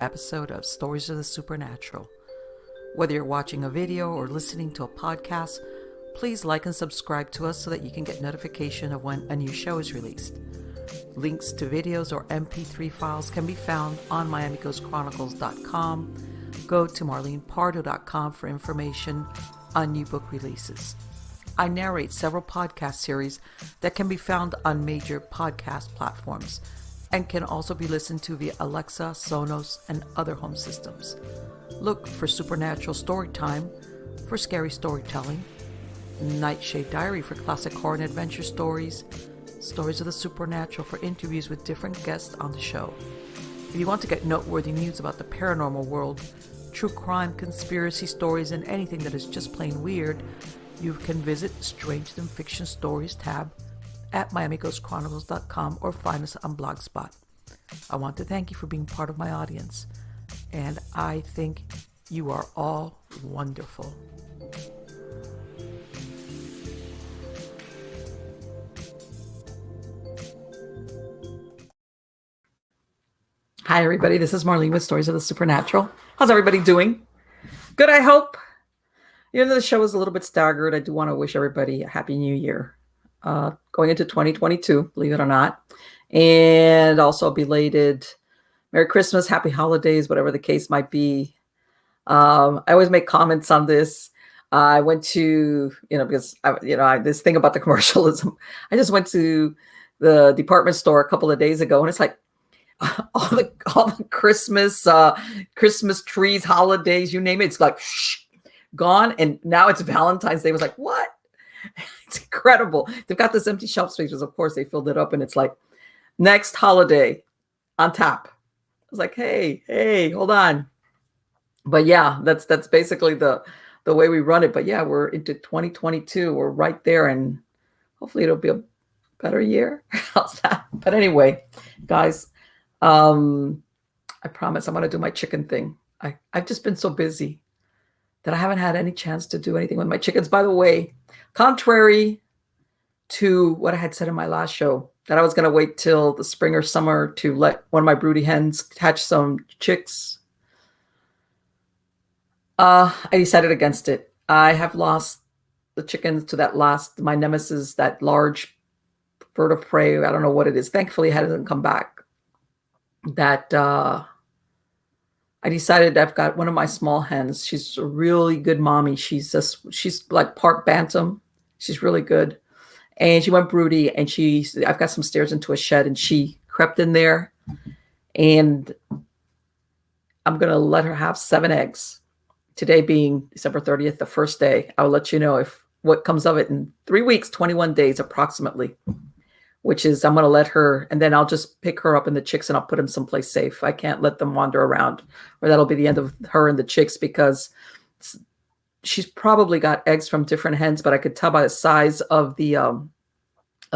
episode of Stories of the Supernatural. Whether you're watching a video or listening to a podcast, please like and subscribe to us so that you can get notification of when a new show is released. Links to videos or MP3 files can be found on miamighostchronicles.com. Go to marlenepardo.com for information on new book releases. I narrate several podcast series that can be found on major podcast platforms and can also be listened to via Alexa, Sonos, and other home systems. Look for Supernatural Storytime for scary storytelling, Nightshade Diary for classic horror and adventure stories, Stories of the Supernatural for interviews with different guests on the show. If you want to get noteworthy news about the paranormal world, true crime, conspiracy stories, and anything that is just plain weird, you can visit Strange Than Fiction Stories tab at miamighostchronicles.com or find us on Blogspot. I want to thank you for being part of my audience, and I think you are all wonderful. Hi everybody, this is Marlene with Stories of the Supernatural. How's everybody doing? Good, I hope. Even though the show is a little bit staggered, I do want to wish everybody a happy new year. Going into 2022, believe it or not. And also a belated Merry Christmas, Happy Holidays, whatever the case might be. I always make comments on this. I went to, because this thing about the commercialism. I just went to the department store a couple of days ago, and it's like all the Christmas trees, holidays, you name it. It's like gone, and now it's Valentine's Day. I was like, what? It's incredible. They've got this empty shelf spaces. Of course, they filled it up, and it's like next holiday on tap. I was like, hey, hold on. But yeah, that's basically the way we run it. But yeah, we're into 2022. We're right there, and hopefully it'll be a better year. How's that? But anyway, guys, I promise I'm going to do my chicken thing. I've just been so busy that I haven't had any chance to do anything with my chickens. By the way, contrary to what I had said in my last show, that I was going to wait till the spring or summer to let one of my broody hens hatch some chicks, I decided against it. I have lost the chickens to my nemesis, that large bird of prey. I don't know what it is. Thankfully, it hasn't come back. I decided I've got one of my small hens. She's a really good mommy. She's like part bantam. She's really good. And she went broody, and I've got some stairs into a shed, and she crept in there, and I'm going to let her have 7 eggs. Today being December 30th, the first day. I'll let you know what comes of it in 3 weeks, 21 days approximately, which is I'm going to let her, and then I'll just pick her up and the chicks, and I'll put them someplace safe. I can't let them wander around, or that'll be the end of her and the chicks, because she's probably got eggs from different hens, but I could tell by the size of the of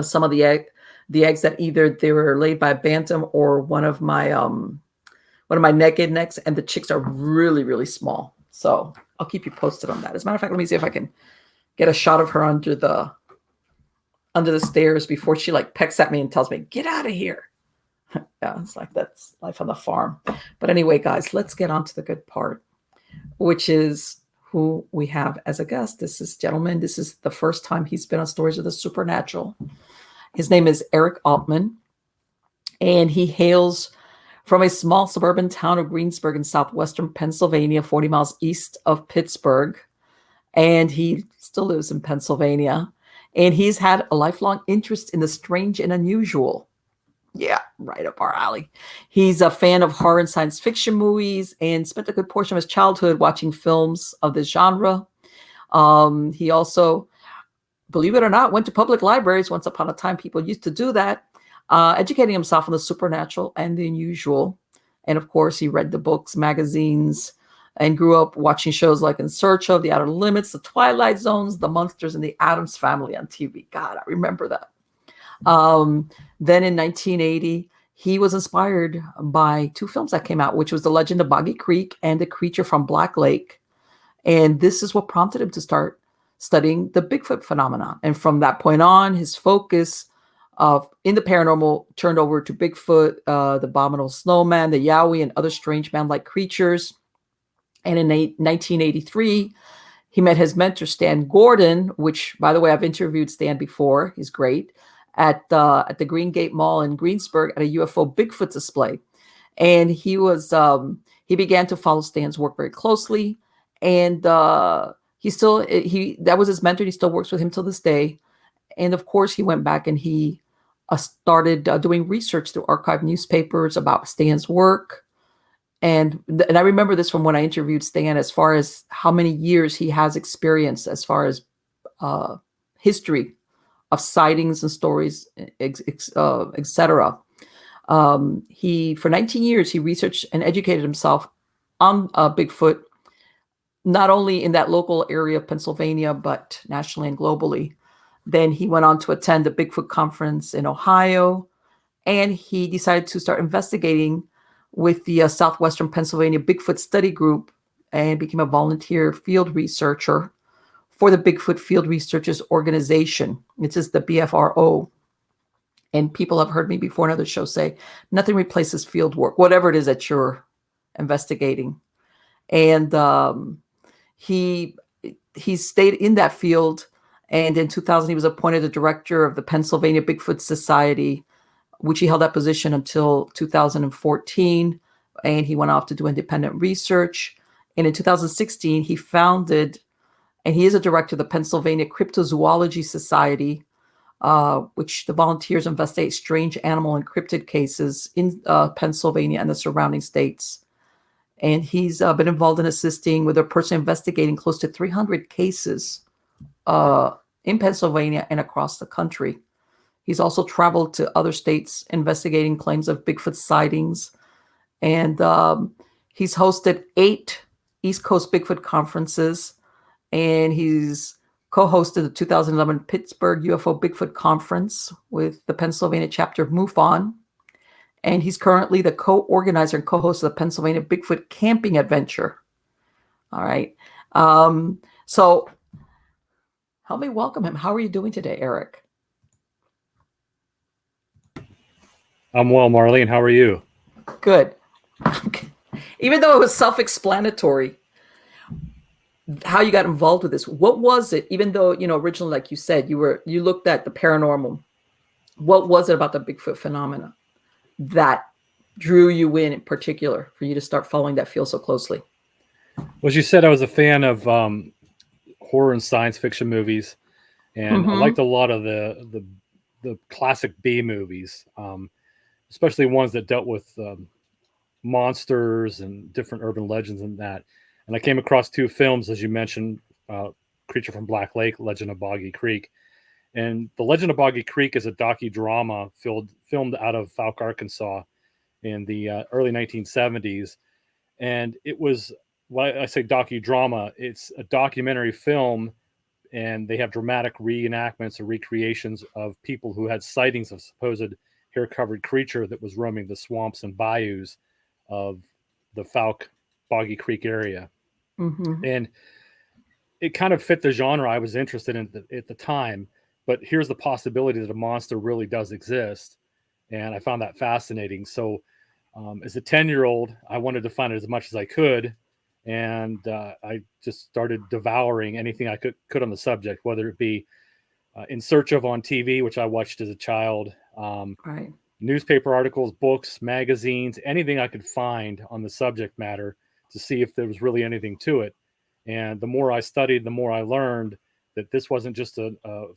some of the eggs that either they were laid by a bantam or one of my naked necks, and the chicks are really, really small. So I'll keep you posted on that. As a matter of fact, let me see if I can get a shot of her under the stairs before she like pecks at me and tells me, get out of here. Yeah, it's like that's life on the farm. But anyway, guys, let's get on to the good part, which is who we have as a guest. This is the first time he's been on Stories of the Supernatural. His name is Eric Altman, and he hails from a small suburban town of Greensburg in southwestern Pennsylvania, 40 miles east of Pittsburgh. And he still lives in Pennsylvania. And he's had a lifelong interest in the strange and unusual. Yeah, right up our alley. He's a fan of horror and science fiction movies, and spent a good portion of his childhood watching films of this genre. He also, believe it or not, went to public libraries. Once upon a time, people used to do that, educating himself on the supernatural and the unusual. And of course, he read the books, magazines, and grew up watching shows like In Search of, The Outer Limits, The Twilight Zones, The Munsters, and The Addams Family on TV. God, I remember that. Then in 1980, he was inspired by 2 films that came out, which was The Legend of Boggy Creek and A Creature from Black Lake. And this is what prompted him to start studying the Bigfoot phenomenon. And from that point on, his focus in the paranormal turned over to Bigfoot, the abominable snowman, the Yowie, and other strange man-like creatures. And in 1983, he met his mentor, Stan Gordon, which, by the way, I've interviewed Stan before. He's great, at the Green Gate Mall in Greensburg at a UFO Bigfoot display. And he began to follow Stan's work very closely. And that was his mentor. He still works with him till this day. And of course, he went back and he started doing research through archived newspapers about Stan's work. And I remember this from when I interviewed Stan, as far as how many years he has experience as far as history of sightings and stories, etc. For 19 years, he researched and educated himself on Bigfoot, not only in that local area of Pennsylvania, but nationally and globally. Then he went on to attend the Bigfoot conference in Ohio, and he decided to start investigating with the Southwestern Pennsylvania Bigfoot Study Group, and became a volunteer field researcher for the Bigfoot Field Researchers Organization. It's just the BFRO. And people have heard me before in other shows say, nothing replaces field work, whatever it is that you're investigating. And he stayed in that field. And in 2000, he was appointed the director of the Pennsylvania Bigfoot Society, which he held that position until 2014. And he went off to do independent research. And in 2016, he founded, and he is a director of the Pennsylvania Cryptozoology Society, which the volunteers investigate strange animal and cryptid cases in Pennsylvania and the surrounding states. And he's been involved in assisting with a person investigating close to 300 cases in Pennsylvania and across the country. He's also traveled to other states investigating claims of Bigfoot sightings. And he's hosted 8 East Coast Bigfoot conferences. And he's co-hosted the 2011 Pittsburgh UFO Bigfoot Conference with the Pennsylvania chapter of MUFON. And he's currently the co-organizer and co-host of the Pennsylvania Bigfoot Camping Adventure. All right. So help me welcome him. How are you doing today, Eric? I'm well, Marlene. How are you? Good. Even though it was self-explanatory how you got involved with this, what was it? Even though, originally, like you said, you looked at the paranormal. What was it about the Bigfoot phenomena that drew you in particular for you to start following that field so closely? Well, as you said, I was a fan of horror and science fiction movies, and I liked a lot of the classic B movies, especially ones that dealt with monsters and different urban legends and that. And I came across 2 films, as you mentioned, Creature from Black Lake, Legend of Boggy Creek. And The Legend of Boggy Creek is a docudrama filmed out of Fouke, Arkansas in the early 1970s. And it was, when I say docudrama, it's a documentary film, and they have dramatic reenactments or recreations of people who had sightings of supposed hair-covered creature that was roaming the swamps and bayous of the Fouke Boggy Creek area. And it kind of fit the genre I was interested in at the time. But here's the possibility that a monster really does exist. And I found that fascinating. So as a 10-year-old, I wanted to find it as much as I could. And I just started devouring anything I could on the subject, whether it be In Search of on TV, which I watched as a child, newspaper articles, books, magazines, anything I could find on the subject matter to see if there was really anything to it. And the more I studied, the more I learned that this wasn't just a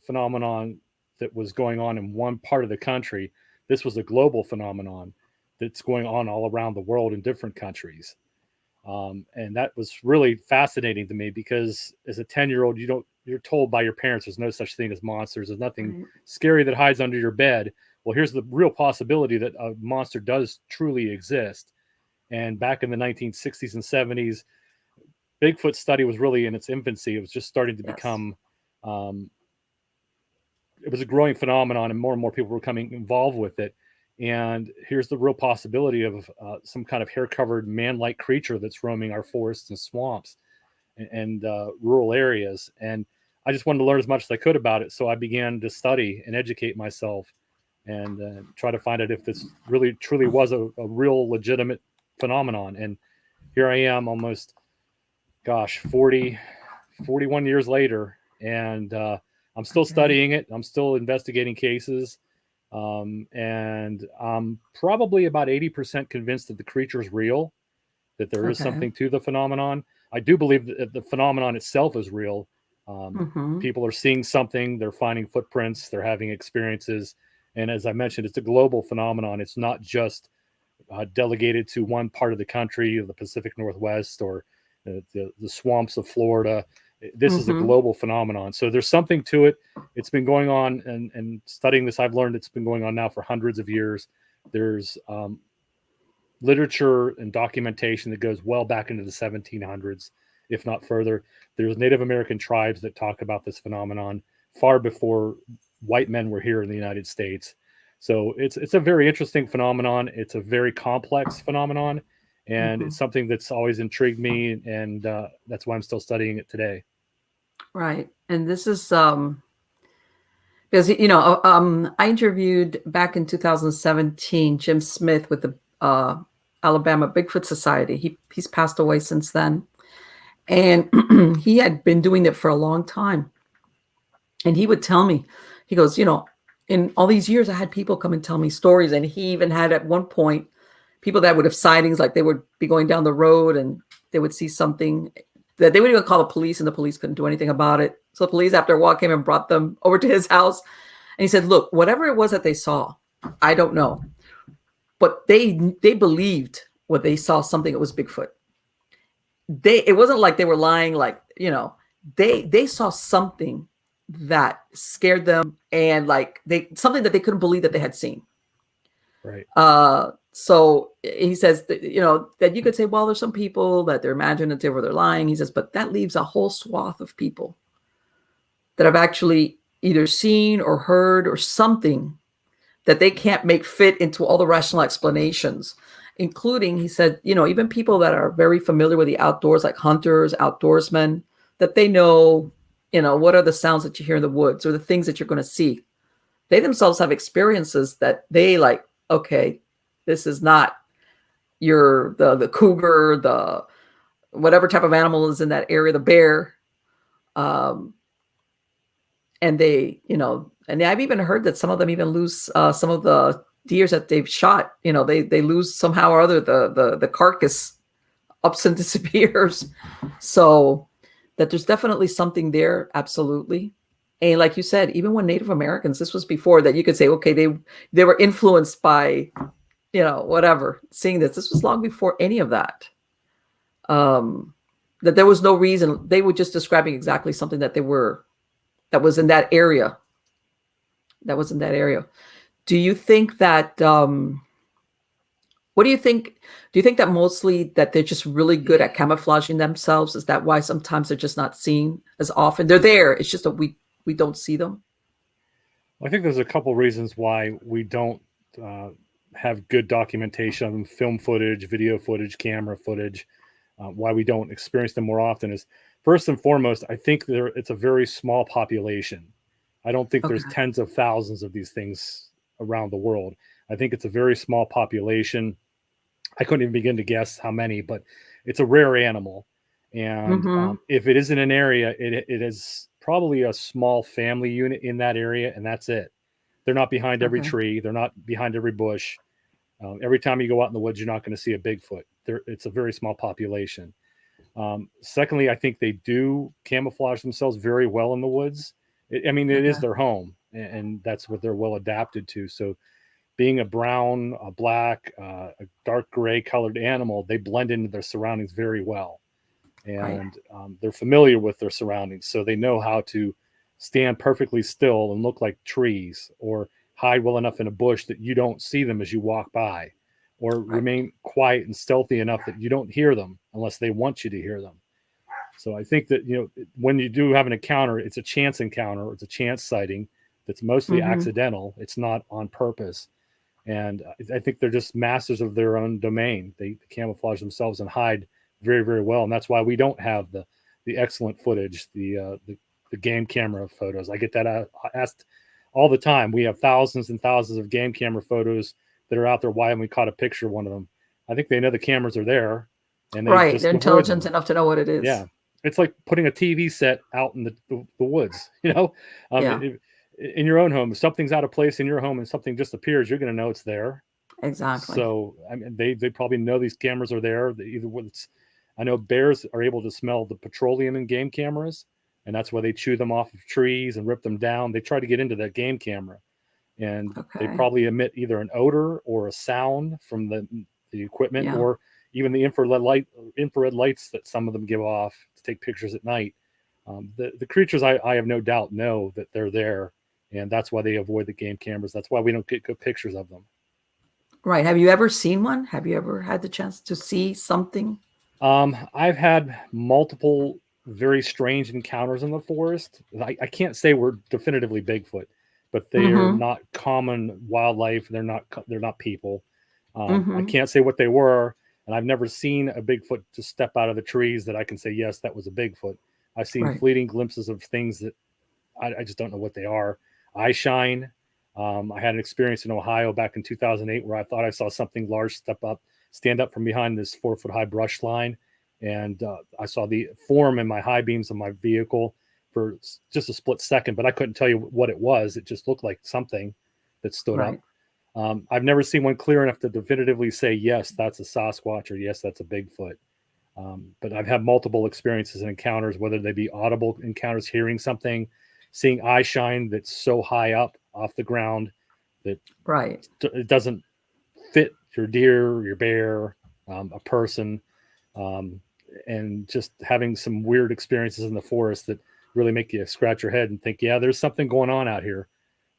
phenomenon that was going on in one part of the country. This was a global phenomenon that's going on all around the world in different countries. And that was really fascinating to me, because as a 10-year-old, you're told by your parents there's no such thing as monsters. There's nothing scary that hides under your bed. Well, here's the real possibility that a monster does truly exist. And back in the 1960s and 70s, Bigfoot study was really in its infancy. It was just starting to become, it was a growing phenomenon, and more people were becoming involved with it. And here's the real possibility of some kind of hair-covered man-like creature that's roaming our forests and swamps and rural areas. And I just wanted to learn as much as I could about it. So I began to study and educate myself and try to find out if this really truly was a real legitimate phenomenon. And here I am almost, 41 years later, and I'm still studying it. I'm still investigating cases. And I'm probably about 80% convinced that the creature is real, that there is something to the phenomenon. I do believe that the phenomenon itself is real. People are seeing something, they're finding footprints, they're having experiences. And as I mentioned, it's a global phenomenon. It's not just delegated to one part of the country, or the Pacific Northwest, or the swamps of Florida. This is a global phenomenon. So there's something to it. It's been going on, and studying this, I've learned it's been going on now for hundreds of years. There's literature and documentation that goes well back into the 1700s, if not further. There's Native American tribes that talk about this phenomenon far before white men were here in the United States. So it's a very interesting phenomenon. It's a very complex phenomenon, and it's something that's always intrigued me, and that's why I'm still studying it today. Right. And this is because I interviewed back in 2017 Jim Smith with the Alabama Bigfoot Society. He's passed away since then, and he had been doing it for a long time. And he would tell me, he goes, in all these years, I had people come and tell me stories, and he even had at one point people that would have sightings, like they would be going down the road and they would see something that they would even call the police, and the police couldn't do anything about it. So the police, after a while, came and brought them over to his house. And he said, look, whatever it was that they saw, I don't know. But they believed what they saw, something that was Bigfoot. It wasn't like they were lying, like, they saw something that scared them, and like something that they couldn't believe that they had seen. Right. So he says that, that you could say, well, there's some people that they're imaginative or they're lying. He says, but that leaves a whole swath of people that have actually either seen or heard or something that they can't make fit into all the rational explanations, including, he said, even people that are very familiar with the outdoors, like hunters, outdoorsmen, that they know, what are the sounds that you hear in the woods or the things that you're going to see. They themselves have experiences that they like, okay, this is not the cougar, the whatever type of animal is in that area, the bear. And they, and I've even heard that some of them even lose some of the deers that they've shot. They lose somehow or other, the carcass ups and disappears. So that there's definitely something there. Absolutely. And like you said, even when Native Americans, this was before that you could say, okay, they were influenced by, whatever, seeing this. This was long before any of that. That there was no reason. They were just describing exactly something that was in that area. Do you think that, what do you think? Do you think that mostly that they're just really good at camouflaging themselves? Is that why sometimes they're just not seen as often? They're there. It's just that we don't see them. I think there's a couple reasons why we don't have good documentation of them, film footage, video footage, camera footage. Why we don't experience them more often is, first and foremost, I think it's a very small population. I don't think there's tens of thousands of these things around the world. I think it's a very small population. I couldn't even begin to guess how many, but it's a rare animal. And if it is in an area, it is probably a small family unit in that area, and that's it. They're not behind every tree. They're not behind every bush. Every time you go out in the woods, you're not going to see a Bigfoot. It's a very small population. Secondly, I think they do camouflage themselves very well in the woods. It is their home, and that's what they're well adapted to. So being a brown, a black, a dark gray colored animal, they blend into their surroundings very well. And they're familiar with their surroundings. So they know how to stand perfectly still and look like trees, or hide well enough in a bush that you don't see them as you walk by, or remain quiet and stealthy enough that you don't hear them unless they want you to hear them. So I think that, when you do have an encounter, it's a chance encounter. It's a chance sighting that's mostly accidental. It's not on purpose. And I think they're just masters of their own domain. They camouflage themselves and hide very, very well. And that's why we don't have the excellent footage, the game camera photos. I get that asked all the time. We have thousands and thousands of game camera photos that are out there. Why haven't we caught a picture of one of them? I think they know the cameras are there, and they Right. just They're avoid intelligent them. enough to know what it is. Yeah, it's like putting a TV set out in the woods. Yeah. In your own home, if something's out of place in your home and something just appears, you're going to know it's there. Exactly. So I mean, they probably know these cameras are there. I know bears are able to smell the petroleum in game cameras, and that's why they chew them off of trees and rip them down. They try to get into that game camera, and they Okay. probably emit either an odor or a sound from the equipment, Yeah. or even the infrared lights that some of them give off to take pictures at night. The creatures, I have no doubt, know that they're there, and that's why they avoid the game cameras. That's why we don't get good pictures of them. Right. Have you ever seen one? Have you ever had the chance to see something? I've had multiple very strange encounters in the forest. I can't say we're definitively Bigfoot, but they're not common wildlife. They're not people. I can't say what they were, and I've never seen a Bigfoot just step out of the trees that I can say, yes, that was a Bigfoot. I've seen fleeting glimpses of things that I just don't know what they are. Eye shine. I had an experience in Ohio back in 2008 where I thought I saw something large stand up from behind this 4-foot high brush line. And I saw the form in my high beams of my vehicle for just a split second, but I couldn't tell you what it was. It just looked like something that stood up. I've never seen one clear enough to definitively say, yes, that's a Sasquatch, or yes, that's a Bigfoot. But I've had multiple experiences and encounters, whether they be audible encounters, hearing something, seeing eye shine that's so high up off the ground that it doesn't fit your deer, or your bear, a person, and just having some weird experiences in the forest that really make you scratch your head and think, yeah, there's something going on out here,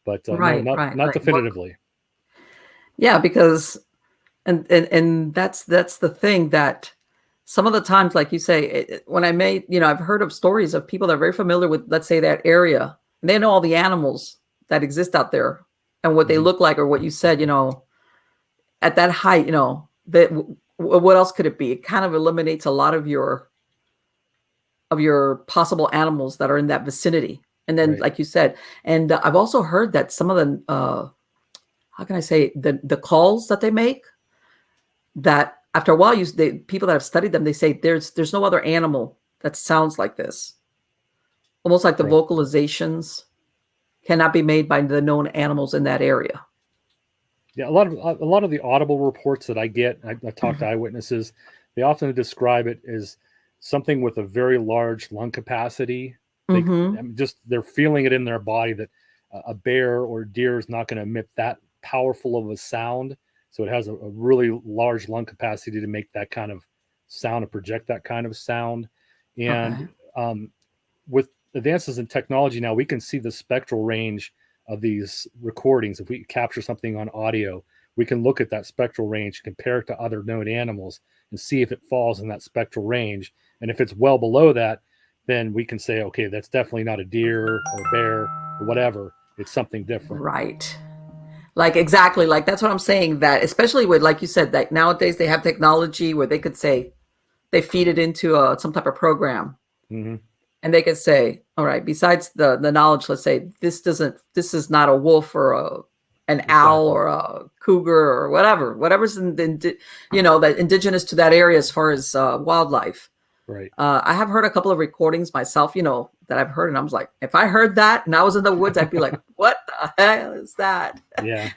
but no, not definitively. Yeah, because and that's the thing, that some of the times, like you say, when I made, I've heard of stories of people that are very familiar with, let's say, that area, and they know all the animals that exist out there and what they look like, or what you said, at that height, that what else could it be? It kind of eliminates a lot of your possible animals that are in that vicinity. And then, like you said, and I've also heard that some of the how can I say, the calls that they make, that after a while, people that have studied them, they say there's no other animal that sounds like this. Almost like the vocalizations cannot be made by the known animals in that area. Yeah, a lot of the audible reports that I get, I talk to eyewitnesses, they often describe it as something with a very large lung capacity. They're feeling it in their body that a bear or deer is not going to emit that powerful of a sound. So it has a really large lung capacity to make that kind of sound, and project that kind of sound. And with advances in technology now, we can see the spectral range of these recordings. If we capture something on audio, we can look at that spectral range, compare it to other known animals, and see if it falls in that spectral range. And if it's well below that, then we can say, okay, that's definitely not a deer or a bear or whatever. It's something different. Right. Like, exactly. Like, that's what I'm saying, that especially with, like you said, that nowadays they have technology where they could say, they feed it into some type of program. And they could say, all right, besides the knowledge, let's say this is not a wolf or an owl or a cougar or whatever's that indigenous to that area as far as wildlife. Right. I have heard a couple of recordings myself, that I've heard, and I was like, if I heard that and I was in the woods, I'd be like, what the hell is that? Yeah.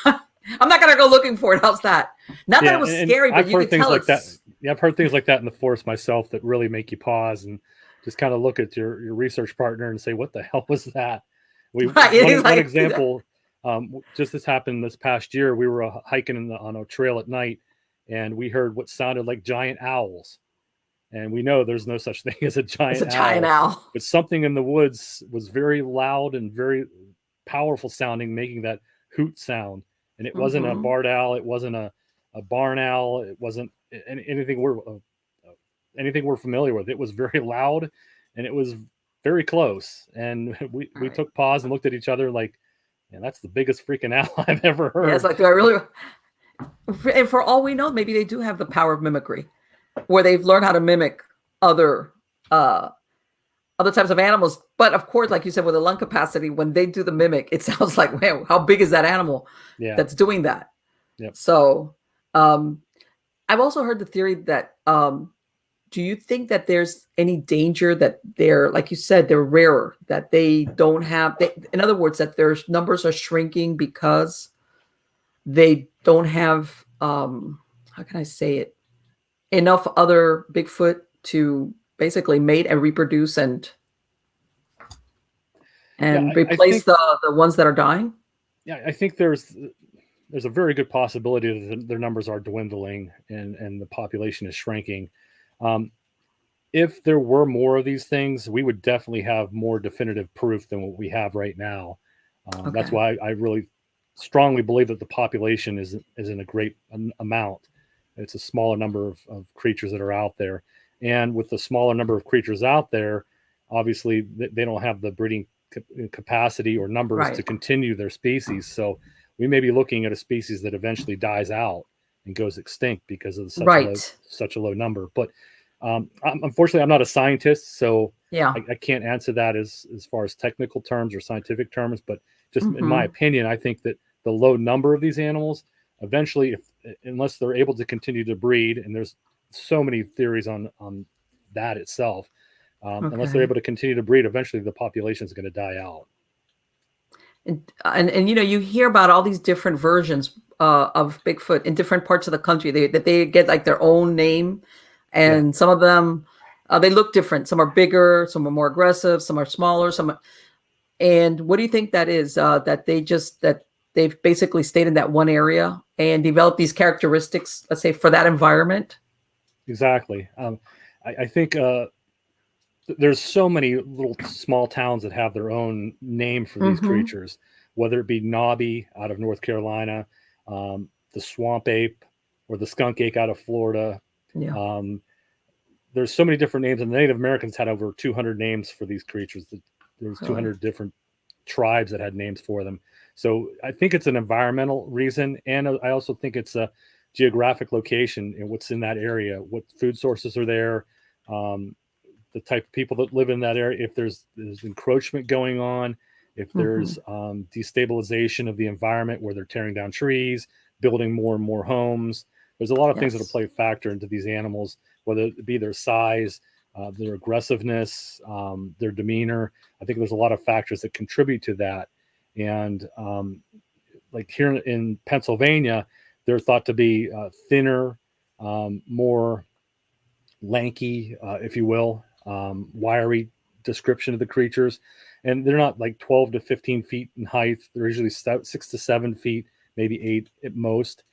I'm not gonna go looking for it. How's that? Not that it was scary, but you could tell like that. Yeah, I've heard things like that in the forest myself that really make you pause and just kind of look at your research partner and say, what the hell was that? One example, just this happened this past year. We were hiking on a trail at night, and we heard what sounded like giant owls. And we know there's no such thing as a giant owl. But something in the woods was very loud and very powerful sounding, making that hoot sound. And it wasn't a barred owl. It wasn't a barn owl. It wasn't anything we're familiar with. It was very loud, and it was very close. And we took pause and looked at each other like, man, that's the biggest freaking owl I've ever heard. Yeah, it's like, do I really? And for all we know, maybe they do have the power of mimicry, where they've learned how to mimic other other types of animals. But of course, like you said, with the lung capacity, when they do the mimic, it sounds like, man, how big is that animal that's doing that? Yep. So I've also heard the theory that do you think that there's any danger that they're, like you said, they're rarer, that they don't have, in other words, that their numbers are shrinking because they don't have, how can I say it, enough other Bigfoot to basically mate and reproduce and replace the ones that are dying? Yeah, I think there's a very good possibility that their numbers are dwindling and the population is shrinking. If there were more of these things, we would definitely have more definitive proof than what we have right now. That's why I really strongly believe that the population is in a great amount. It's a smaller number of creatures that are out there. And with the smaller number of creatures out there, obviously they don't have the breeding capacity or numbers to continue their species. So we may be looking at a species that eventually dies out and goes extinct because of such a low number. But unfortunately, I'm not a scientist, so I can't answer that as far as technical terms or scientific terms. But just in my opinion, I think that the low number of these animals eventually, unless they're able to continue to breed, and there's so many theories on that itself, unless they're able to continue to breed, eventually the population is going to die out. And you know, you hear about all these different versions of Bigfoot in different parts of the country. They get like their own name, and some of them they look different. Some are bigger, some are more aggressive, some are smaller. And what do you think that is? That they've basically stayed in that one area and developed these characteristics, let's say, for that environment? Exactly. I think there's so many little small towns that have their own name for these creatures, whether it be Nobby out of North Carolina, the swamp ape, or the skunk ape out of Florida. There's so many different names, and the Native Americans had over 200 names for these creatures. There's 200 different tribes that had names for them. So I think it's an environmental reason, and I also think it's a geographic location and what's in that area, what food sources are there, the type of people that live in that area, if there's encroachment going on, if there's destabilization of the environment where they're tearing down trees, building more and more homes. There's a lot of things that play a factor into these animals, whether it be their size, their aggressiveness, their demeanor. I think there's a lot of factors that contribute to that. And like here in Pennsylvania, they're thought to be thinner, more lanky, if you will, wiry description of the creatures. And they're not like 12 to 15 feet in height. They're usually 6 to 7 feet, maybe 8 at most.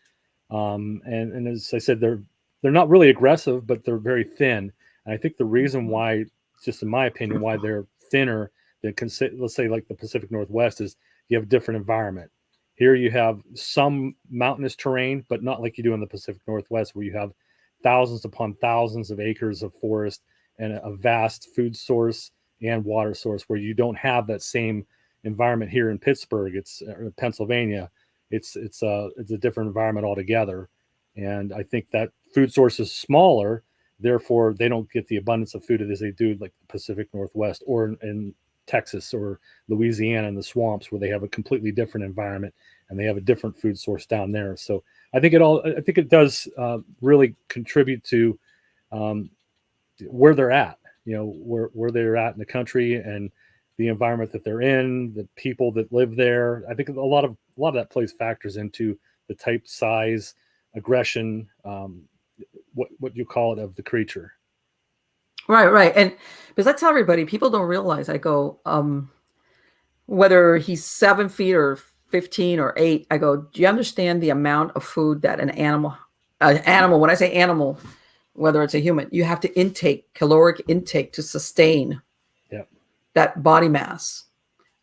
And as I said, they're not really aggressive, but they're very thin. And I think the reason why, just in my opinion, why they're thinner than, let's say, like the Pacific Northwest, is you have a different environment. Here you have some mountainous terrain, but not like you do in the Pacific Northwest, where you have thousands upon thousands of acres of forest and a vast food source and water source, where you don't have that same environment here in Pittsburgh. It's Pennsylvania. It's a different environment altogether. And I think that food source is smaller, therefore they don't get the abundance of food as they do like the Pacific Northwest or in Texas or Louisiana in the swamps, where they have a completely different environment and they have a different food source down there. So I think it does really contribute to where they're at, where they're at in the country and the environment that they're in, the people that live there. I think a lot of that plays factors into the type, size, aggression, what you call it, of the creature. Right. And because I tell everybody, people don't realize, I go, whether he's 7 feet or 15 or 8, I go, do you understand the amount of food that an animal, when I say animal, whether it's a human, you have to caloric intake to sustain that body mass.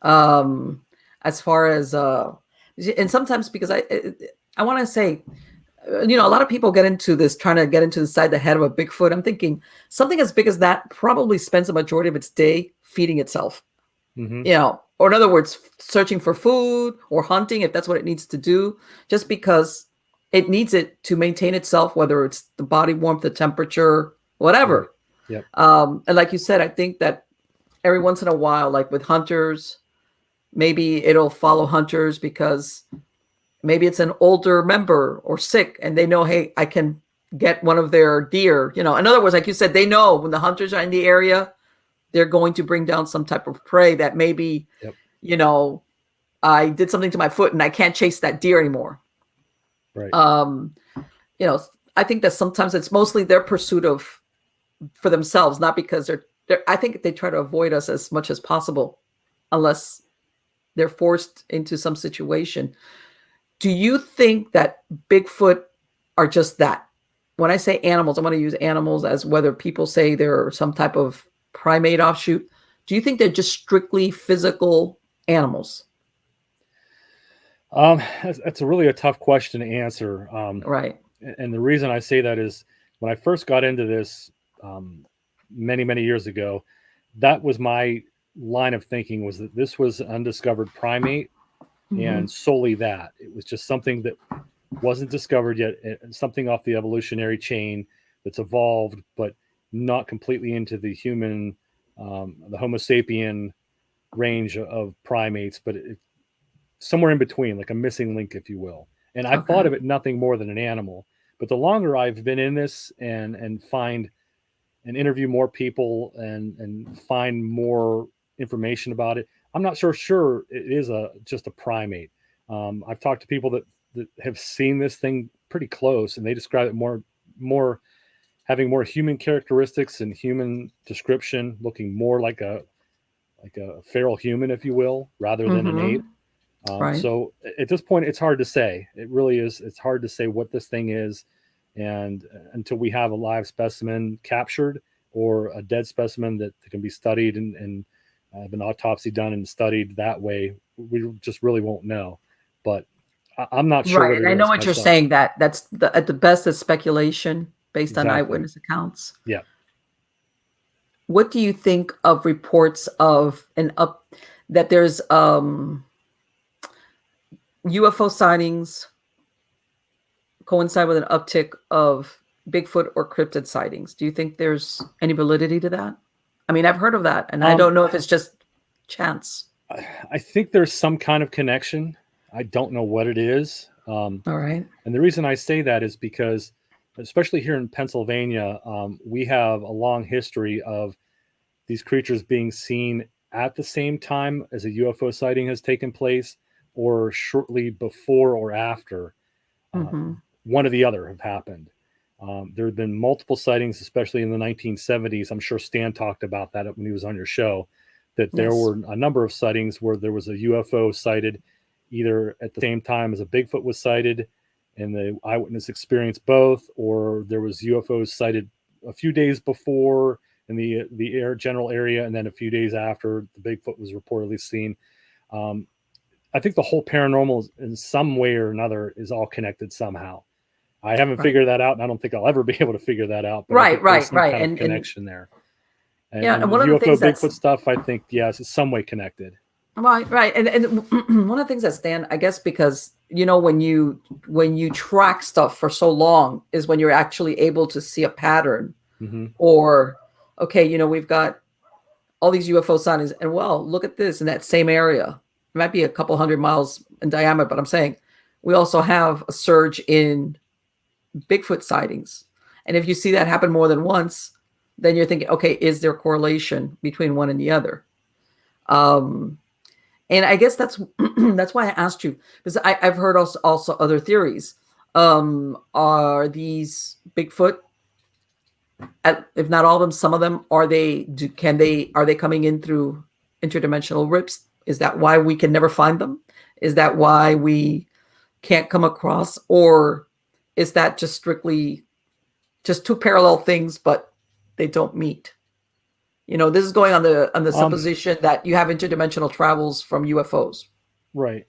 As far as, and sometimes, because I want to say, a lot of people get into this, trying to get into inside the head of a Bigfoot. I'm thinking something as big as that probably spends the majority of its day feeding itself, or in other words, searching for food or hunting, if that's what it needs to do, just because it needs it to maintain itself, whether it's the body warmth, the temperature, whatever. Yep. And like you said, I think that every once in a while, like with hunters, maybe it'll follow hunters because maybe it's an older member or sick and they know, hey, I can get one of their deer. In other words, like you said, they know when the hunters are in the area, they're going to bring down some type of prey that maybe, Yep. I did something to my foot and I can't chase that deer anymore. Right. I think that sometimes it's mostly their pursuit for themselves, not because I think they try to avoid us as much as possible, unless they're forced into some situation. Do you think that Bigfoot are just that? When I say animals, I want to use animals as whether people say they're some type of primate offshoot. Do you think they're just strictly physical animals? That's a tough question to answer. Right. And the reason I say that is when I first got into this many, many years ago, that was my line of thinking, was that this was an undiscovered primate and solely that. It was just something that wasn't discovered yet, something off the evolutionary chain that's evolved, but not completely into the human, the Homo sapien range of primates, but somewhere in between, like a missing link, if you will. And I thought of it nothing more than an animal. But the longer I've been in this and find and interview more people and find more information about it, I'm not sure it is just a primate. I've talked to people that have seen this thing pretty close, and they describe it more having more human characteristics and human description, looking more like a feral human, if you will, rather than an ape. Right. So at this point, it's hard to say. It really is. It's hard to say what this thing is. And until we have a live specimen captured or a dead specimen that can be studied and have an autopsy done and studied that way, we just really won't know. But I'm not sure. Right. And I know what you're saying, that's at the best is speculation based on eyewitness accounts. Yeah. What do you think of reports of that there's UFO sightings coincide with an uptick of Bigfoot or cryptid sightings? Do you think there's any validity to that? I mean, I've heard of that, and I don't know if it's just chance. I think there's some kind of connection. I don't know what it is. All right. And the reason I say that is because, especially here in Pennsylvania, we have a long history of these creatures being seen at the same time as a UFO sighting has taken place, or shortly before or after. One or the other have happened. There have been multiple sightings, especially in the 1970s. I'm sure Stan talked about that when he was on your show, that there were a number of sightings where there was a UFO sighted either at the same time as a Bigfoot was sighted and the eyewitness experienced both, or there was UFOs sighted a few days before in the general area, and then a few days after the Bigfoot was reportedly seen. I think the whole paranormal in some way or another is all connected somehow. I haven't figured that out, and I don't think I'll ever be able to figure that out. But right. Kind of connection there. And one of the things Bigfoot stuff, I think, yes, it's some way connected. Right. And one of the things that Stan, I guess, because when you track stuff for so long is when you're actually able to see a pattern, or we've got all these UFO sightings, and look at this in that same area. It might be a couple 100 miles in diameter, but I'm saying we also have a surge in Bigfoot sightings. And if you see that happen more than once, then you're thinking, okay, is there correlation between one and the other? And I guess that's why I asked you, because I've heard also other theories. Are these Bigfoot, if not all of them, some of them, are they coming in through interdimensional rips? Is that why we can never find them? Is that why we can't come across? Or is that just strictly just two parallel things, but they don't meet? This is going on the supposition that you have interdimensional travels from UFOs. Right.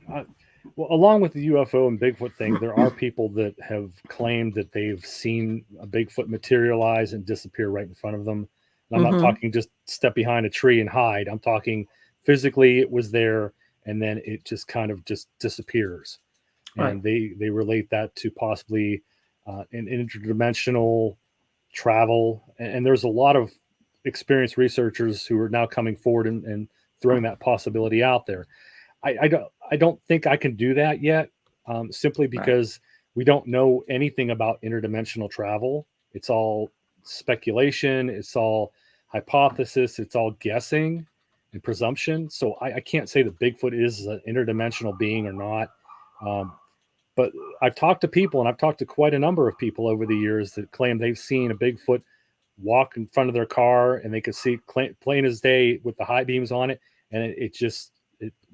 Well, along with the UFO and Bigfoot thing, there are people that have claimed that they've seen a Bigfoot materialize and disappear right in front of them. And I'm not talking just step behind a tree and hide. I'm talking physically it was there, and then it just kind of just disappears. And they relate that to possibly an interdimensional travel. And there's a lot of experienced researchers who are now coming forward and throwing that possibility out there. I don't think I can do that yet, simply because we don't know anything about interdimensional travel. It's all speculation. It's all hypothesis. It's all guessing and presumption. So I can't say that Bigfoot is an interdimensional being or not. But I've talked to people, and I've talked to quite a number of people over the years that claim they've seen a Bigfoot walk in front of their car, and they could see plain as day with the high beams on it. And it just,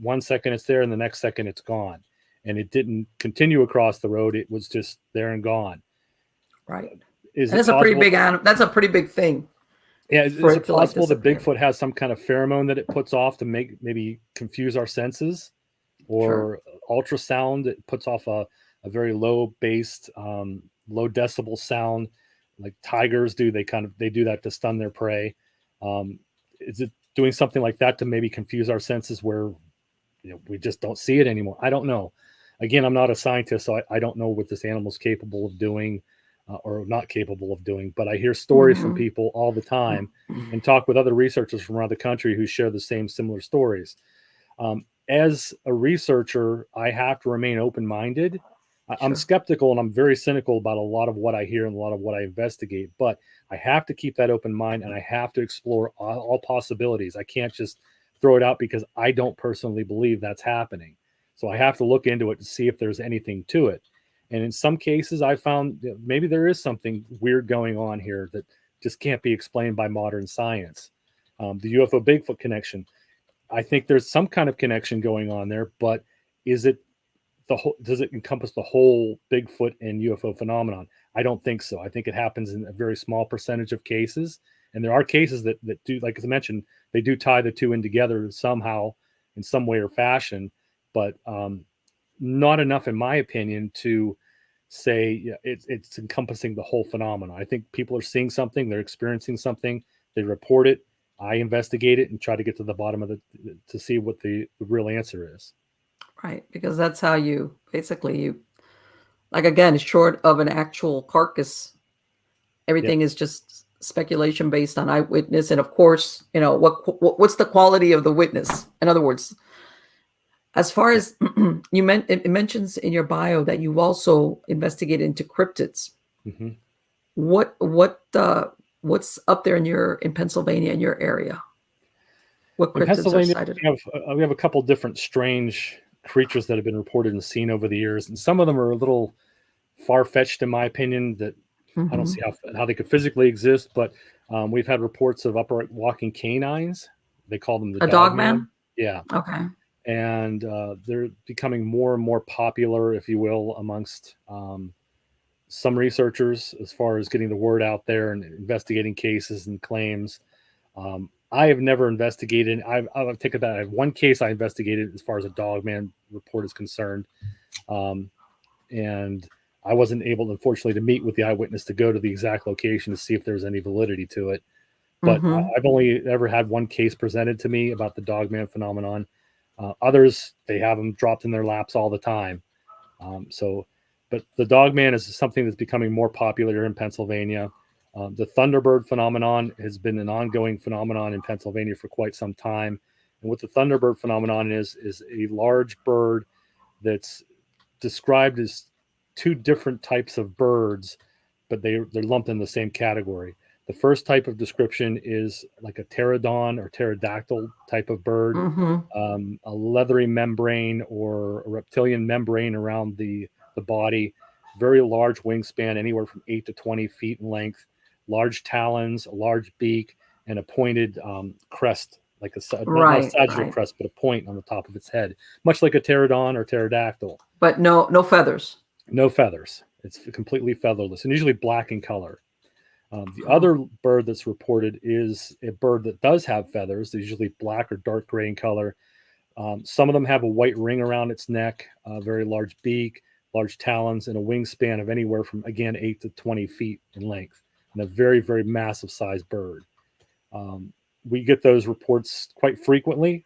1 second it's there, and the next second it's gone. And it didn't continue across the road. It was just there and gone. Right. Is and it it's a pretty big animal. That's a pretty big thing. Yeah. Is it possible that Bigfoot has some kind of pheromone that it puts off to maybe confuse our senses, or ultrasound that puts off a very low based, low decibel sound like tigers do? They do that to stun their prey. Is it doing something like that to maybe confuse our senses where we just don't see it anymore? I don't know. Again, I'm not a scientist, so I don't know what this animal's capable of doing or not capable of doing. But I hear stories from people all the time and talk with other researchers from around the country who share the similar stories. As a researcher, I have to remain open-minded. I'm skeptical and I'm very cynical about a lot of what I hear and a lot of what I investigate, but I have to keep that open mind, and I have to explore all possibilities. I can't just throw it out because I don't personally believe that's happening. So I have to look into it to see if there's anything to it. And in some cases, I found maybe there is something weird going on here that just can't be explained by modern science. The UFO Bigfoot connection, I think there's some kind of connection going on there, but is it does it encompass the whole Bigfoot and UFO phenomenon? I don't think so. I think it happens in a very small percentage of cases. And there are cases that do, like as I mentioned, they do tie the two in together somehow in some way or fashion, but not enough, in my opinion, to say it's encompassing the whole phenomenon. I think people are seeing something, they're experiencing something, they report it, I investigate it and try to get to the bottom of to see what the real answer is. Right, because that's how you basically like, again, short of an actual carcass, everything is just speculation based on eyewitness, and of course, what's the quality of the witness? In other words, as far as it mentions in your bio that you've also investigated into cryptids. Mm-hmm. What's up there in Pennsylvania, in your area? What cryptids are cited? We have a couple different strange creatures that have been reported and seen over the years, and some of them are a little far-fetched in my opinion, that I don't see how they could physically exist, but we've had reports of upright walking canines. They call them the dog man. Yeah. Okay. And they're becoming more and more popular, if you will, amongst some researchers as far as getting the word out there and investigating cases and claims. I have never investigated. I'll take it that I have one case I investigated as far as a dog man report is concerned. And I wasn't able, unfortunately, to meet with the eyewitness to go to the exact location to see if there was any validity to it. But I've only ever had one case presented to me about the dog man phenomenon. Others, they have them dropped in their laps all the time. But the dog man is something that's becoming more popular in Pennsylvania. The Thunderbird phenomenon has been an ongoing phenomenon in Pennsylvania for quite some time. And what the Thunderbird phenomenon is a large bird that's described as two different types of birds, but they're lumped in the same category. The first type of description is like a pterodon or pterodactyl type of bird, a leathery membrane or a reptilian membrane around the body, very large wingspan, anywhere from 8 to 20 feet in length, large talons, a large beak, and a pointed crest, like not a sagittal crest, but a point on the top of its head, much like a pterodon or pterodactyl. But no feathers. No feathers. It's completely featherless and usually black in color. The other bird that's reported is a bird that does have feathers. They're usually black or dark gray in color. Some of them have a white ring around its neck, a very large beak, large talons, and a wingspan of anywhere from, again, 8 to 20 feet in length, and a very, very massive sized bird. We get those reports quite frequently,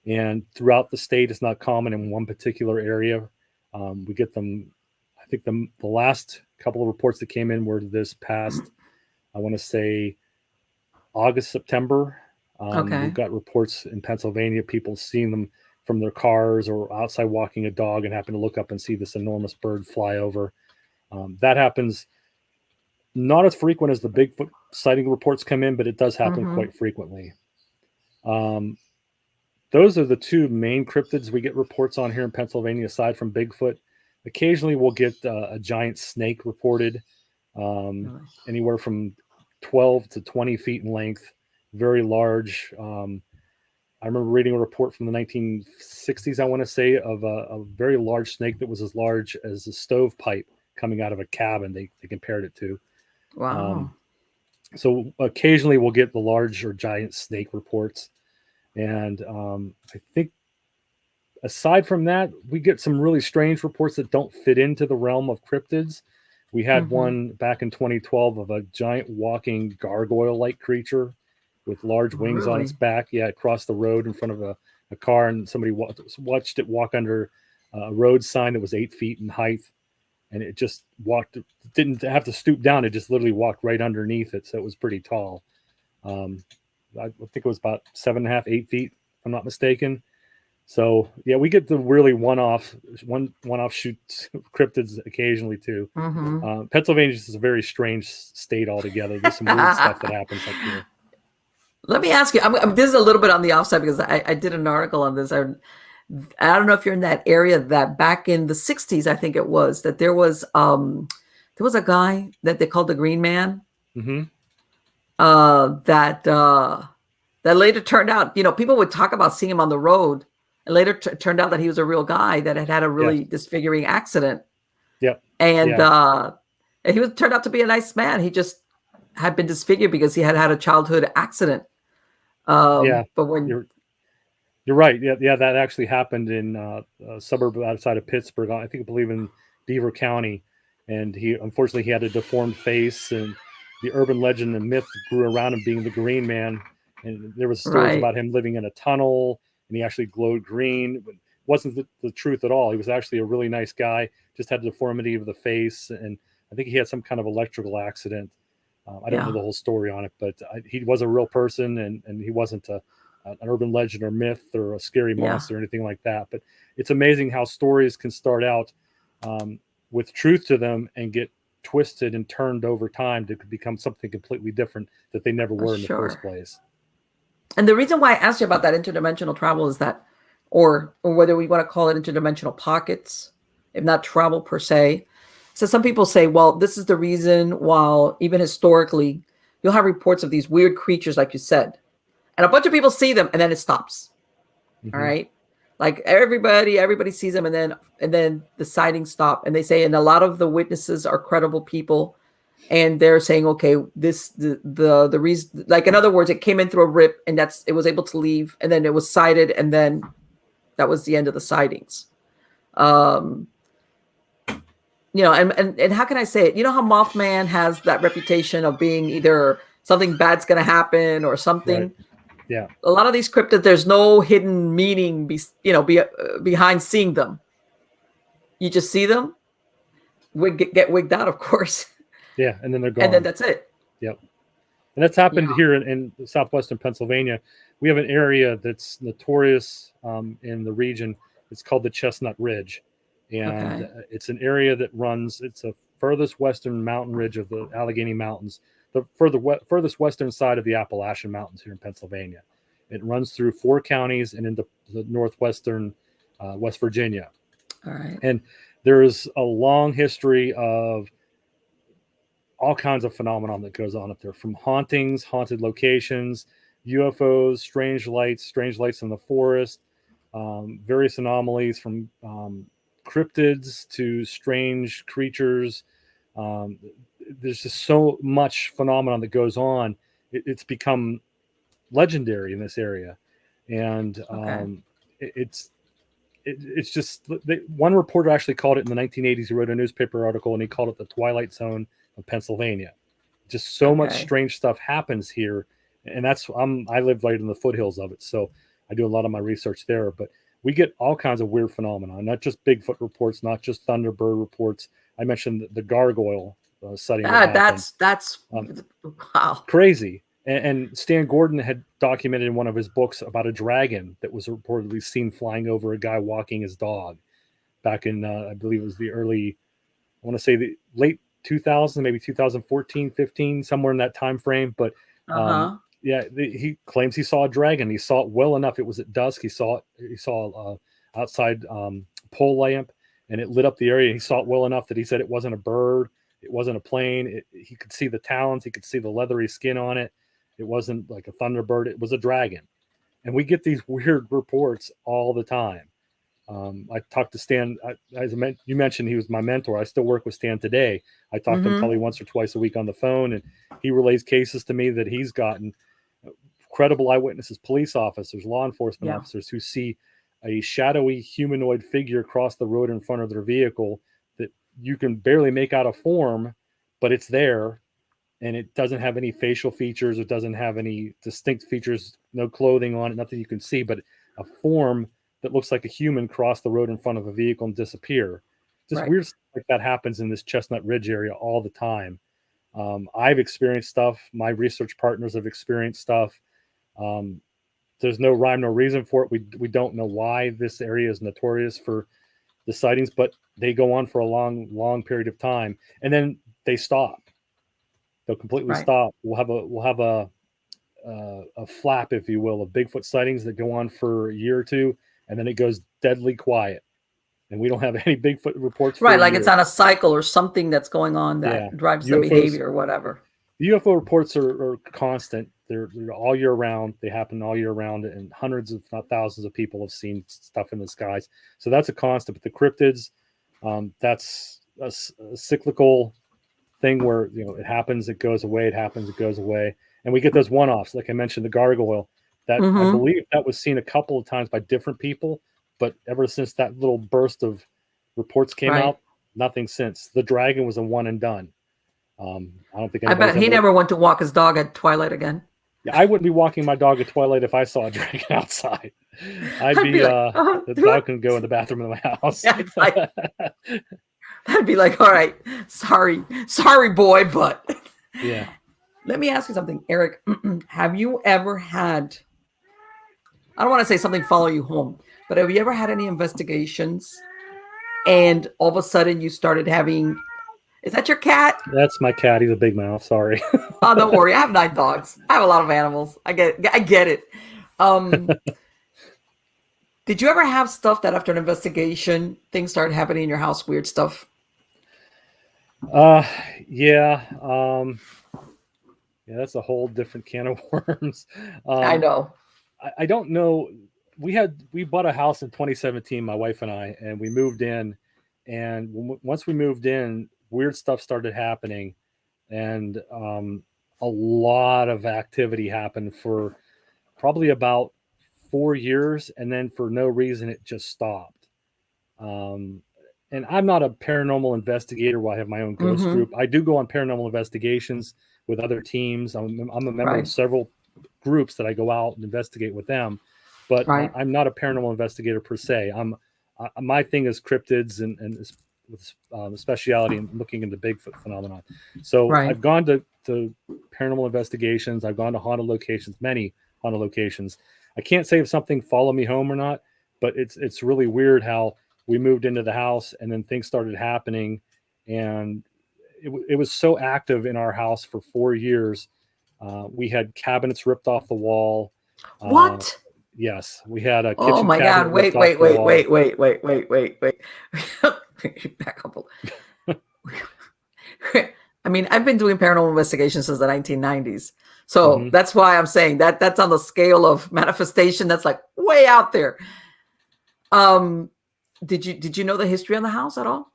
and throughout the state. It's not common in one particular area. We get them, I think the last couple of reports that came in were this past, I want to say August, September. Okay. We've got reports in Pennsylvania, people seeing them from their cars or outside walking a dog and happen to look up and see this enormous bird fly over. That happens not as frequent as the Bigfoot sighting reports come in, but it does happen quite frequently. Those are the two main cryptids we get reports on here in Pennsylvania, aside from Bigfoot. Occasionally we'll get a giant snake reported, anywhere from 12 to 20 feet in length, very large. I remember reading a report from the 1960s, I want to say, of a very large snake that was as large as a stovepipe coming out of a cabin. They compared it to. Wow. So occasionally we'll get the large or giant snake reports. And I think aside from that, we get some really strange reports that don't fit into the realm of cryptids. We had one back in 2012 of a giant walking gargoyle-like creature with large wings on its back. Yeah, across the road in front of a car, and somebody watched it walk under a road sign that was 8 feet in height. And it just didn't have to stoop down. It just literally walked right underneath it. So it was pretty tall. I think it was about 7.5, 8 feet, if I'm not mistaken. So yeah, we get the really one-off shoot cryptids occasionally too. Pennsylvania is a very strange state altogether. There's some weird stuff that happens up here. Let me ask you, this is a little bit on the offside because I did an article on this. I don't know if you're in that area, that back in the 60s, I think it was, that there was a guy that they called the Green Man. That later turned out, people would talk about seeing him on the road, and later turned out that he was a real guy that had a really disfiguring accident. And he turned out to be a nice man. He just had been disfigured because he had a childhood accident. But when you're right, that actually happened in a suburb outside of Pittsburgh. I believe in Beaver County, and he had a deformed face, and the urban legend and myth grew around him being the Green Man. And there was stories about him living in a tunnel, and he actually glowed green. It wasn't the truth at all. He was actually a really nice guy, just had a deformity of the face, and I think he had some kind of electrical accident. I don't know the whole story on it, but he was a real person, and he wasn't an urban legend or myth or a scary monster or anything like that. But it's amazing how stories can start out with truth to them and get twisted and turned over time to become something completely different that they never were in the first place. And the reason why I asked you about that interdimensional travel is that, or whether we want to call it interdimensional pockets, if not travel per se. So some people say, well, this is the reason why, even historically, you'll have reports of these weird creatures, like you said, and a bunch of people see them and then it stops. All right. Like everybody sees them, and then the sightings stop, and they say, and a lot of the witnesses are credible people, and they're saying, okay, the reason, like, in other words, it came in through a rip, and it was able to leave, and then it was sighted, and then that was the end of the sightings. And how can I say it? You know how Mothman has that reputation of being either something bad's going to happen or something. Right. Yeah. A lot of these cryptids, there's no hidden meaning, behind seeing them. You just see them, get wigged out, of course. Yeah, and then they're gone. And then that's it. Yep. And that's happened here in Southwestern Pennsylvania. We have an area that's notorious in the region. It's called the Chestnut Ridge. And it's an area that runs, it's a furthest western mountain ridge of the Allegheny Mountains, the furthest western side of the Appalachian Mountains here in Pennsylvania. It runs through 4 counties and into the northwestern West Virginia. All right. And there's a long history of all kinds of phenomenon that goes on up there, from hauntings, haunted locations, UFOs, strange lights in the forest, various anomalies from cryptids to strange creatures. There's just so much phenomenon that goes on. It's become legendary in this area, and it's just, one reporter actually called it in the 1980s. He wrote a newspaper article and he called it the Twilight Zone of Pennsylvania. Just so much strange stuff happens here, and I live right in the foothills of it, so I do a lot of my research there. But we get all kinds of weird phenomena, not just Bigfoot reports, not just Thunderbird reports. I mentioned the gargoyle sighting. That's wow, crazy. And Stan Gordon had documented in one of his books about a dragon that was reportedly seen flying over a guy walking his dog back in, I believe it was the early, I want to say the late 2000s, maybe 2014, 15, somewhere in that time frame. But Uh-huh. yeah, he claims he saw a dragon. He saw it well enough. It was at dusk. He saw it. He saw outside pole lamp, and it lit up the area. He saw it well enough that he said it wasn't a bird. It wasn't a plane. He could see the talons. He could see the leathery skin on it. It wasn't like a thunderbird. It was a dragon. And we get these weird reports all the time. I talked to Stan. You mentioned he was my mentor. I still work with Stan today. I talk to him probably once or twice a week on the phone, and he relays cases to me that he's gotten. Credible eyewitnesses, police officers, law enforcement officers who see a shadowy humanoid figure across the road in front of their vehicle that you can barely make out a form, but it's there. And it doesn't have any facial features. It doesn't have any distinct features, no clothing on it, nothing you can see, but a form that looks like a human cross the road in front of a vehicle and disappear. Just weird stuff like that happens in this Chestnut Ridge area all the time. I've experienced stuff. My research partners have experienced stuff. There's no rhyme, no reason for it. We don't know why this area is notorious for the sightings, but they go on for a long, long period of time, and then they stop. They'll completely stop. We'll have a flap, if you will, of Bigfoot sightings that go on for a year or two, and then it goes deadly quiet, and we don't have any Bigfoot reports. Right, like it's on a cycle or something that's going on that drives the behavior or whatever. The UFO reports are constant. They're all year round. They happen all year round, and hundreds, if not thousands, of people have seen stuff in the skies. So that's a constant. But the cryptids, that's a cyclical thing where it happens, it goes away, it happens, it goes away, and we get those one-offs. Like I mentioned, the gargoyle. That I believe that was seen a couple of times by different people, but ever since that little burst of reports came out, nothing since. The dragon was a one and done. I don't think. I bet he never went to walk his dog at twilight again. Yeah, I wouldn't be walking my dog at twilight if I saw a dragon outside. I'd be like, the dog can go in the bathroom of my house. Yeah, I'd be like, all right, sorry, boy, but yeah. Let me ask you something, Eric. Have you ever had, I don't want to say something follow you home, but have you ever had any investigations and all of a sudden you started having, is that your cat? That's my cat. He's a big mouth. Sorry. Oh, don't worry. I have 9 dogs. I have a lot of animals. I get it. Did you ever have stuff that after an investigation, things started happening in your house, weird stuff? Yeah. Yeah, that's a whole different can of worms. I know. I don't know. We bought a house in 2017, my wife and I, and we moved in. And once we moved in, weird stuff started happening, and a lot of activity happened for probably about 4 years, and then for no reason it just stopped. And I'm not a paranormal investigator. Well, I have my own ghost group. I do go on paranormal investigations with other teams. I'm a member of several groups that I go out and investigate with them, but I'm not a paranormal investigator per se. My thing is cryptids and with speciality in looking into Bigfoot phenomenon. So I've gone to paranormal investigations. I've gone to haunted locations, many haunted locations. I can't say if something followed me home or not, but it's really weird how we moved into the house and then things started happening, and it was so active in our house for 4 years. We had cabinets ripped off the wall. What? Yes, we had a kitchen. Oh my God! Wait! Back up. I mean, I've been doing paranormal investigations since the 1990s, so that's why I'm saying that's on the scale of manifestation. That's like way out there. Did you know the history on the house at all?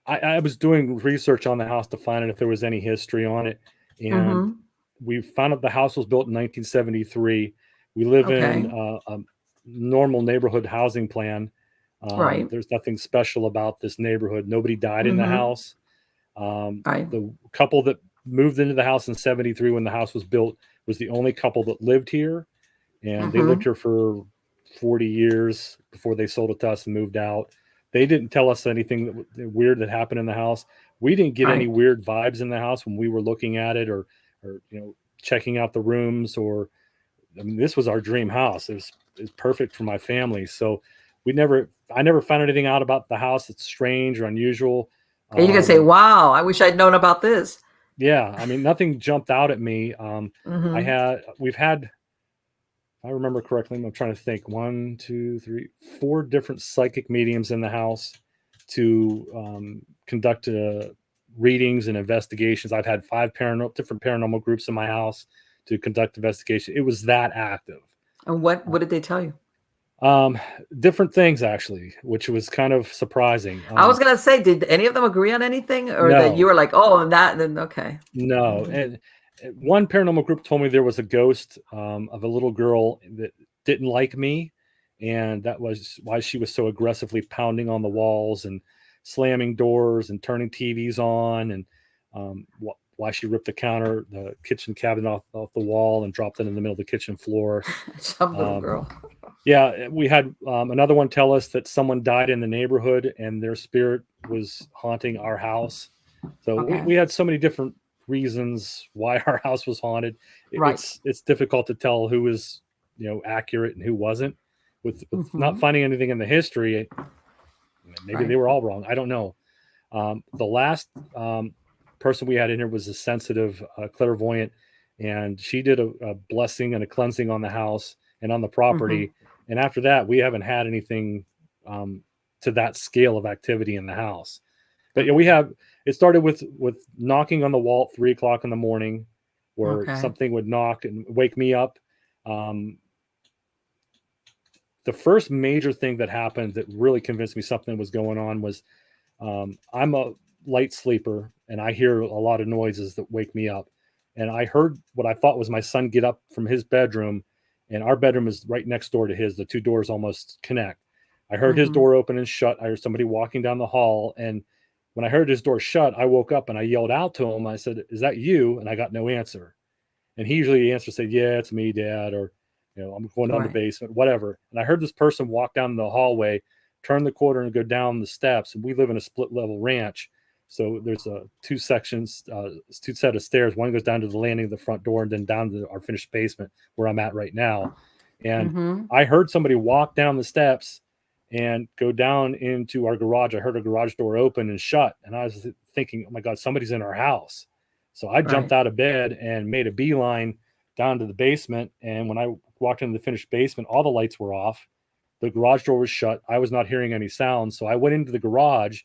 I was doing research on the house to find out if there was any history on it, and we found out the house was built in 1973. We live in a normal neighborhood housing plan. There's nothing special about this neighborhood. Nobody died in the house. The couple that moved into the house in 73 when the house was built was the only couple that lived here, and they lived here for 40 years before they sold it to us and moved out. They didn't tell us anything weird that happened in the house. We didn't get any weird vibes in the house when we were looking at it, or checking out the rooms, or I mean, this was our dream house. It was perfect for my family. So I never found anything out about the house that's strange or unusual. And you can say, wow, I wish I'd known about this. Yeah, I mean, nothing jumped out at me. We've had, if I remember correctly, I'm trying to think, 1, 2, 3, 4 different psychic mediums in the house to conduct readings and investigations. I've had 5 different paranormal groups in my house to conduct investigation. It was that active. And what did they tell you? Different things, actually, which was kind of surprising. I was gonna say, did any of them agree on anything, or No. that you were like, oh, and that, and then okay? No. And one paranormal group told me there was a ghost of a little girl that didn't like me, and that was why she was so aggressively pounding on the walls and slamming doors and turning TVs on, and why she ripped the kitchen cabinet off the wall and dropped it in the middle of the kitchen floor. Some little girl. Yeah, we had another one tell us that someone died in the neighborhood and their spirit was haunting our house. So Okay. we had so many different reasons why our house was haunted. Right. It's difficult to tell who was accurate and who wasn't. With not finding anything in the history, maybe they were all wrong. I don't know. The last person we had in here was a sensitive clairvoyant, and she did a blessing and a cleansing on the house and on the property. And after that, we haven't had anything to that scale of activity in the house. But it started with knocking on the wall at 3 o'clock in the morning, where something would knock and wake me up. The first major thing that happened that really convinced me something was going on was I'm a light sleeper, and I hear a lot of noises that wake me up. And I heard what I thought was my son get up from his bedroom, and our bedroom is right next door to his. The 2 doors almost connect. I heard his door open and shut. I heard somebody walking down the hall. And when I heard his door shut, I woke up and I yelled out to him. I said, "Is that you?" And I got no answer. And he usually answers, say, "Yeah, it's me, Dad," or, "I'm going down the basement," whatever. And I heard this person walk down the hallway, turn the corner and go down the steps. And we live in a split level ranch. So there's 2 sections, 2 set of stairs. One goes down to the landing of the front door and then down to our finished basement where I'm at right now. And I heard somebody walk down the steps and go down into our garage. I heard a garage door open and shut. And I was thinking, oh my God, somebody's in our house. So I jumped out of bed and made a beeline down to the basement. And when I walked into the finished basement, all the lights were off. The garage door was shut. I was not hearing any sounds. So I went into the garage.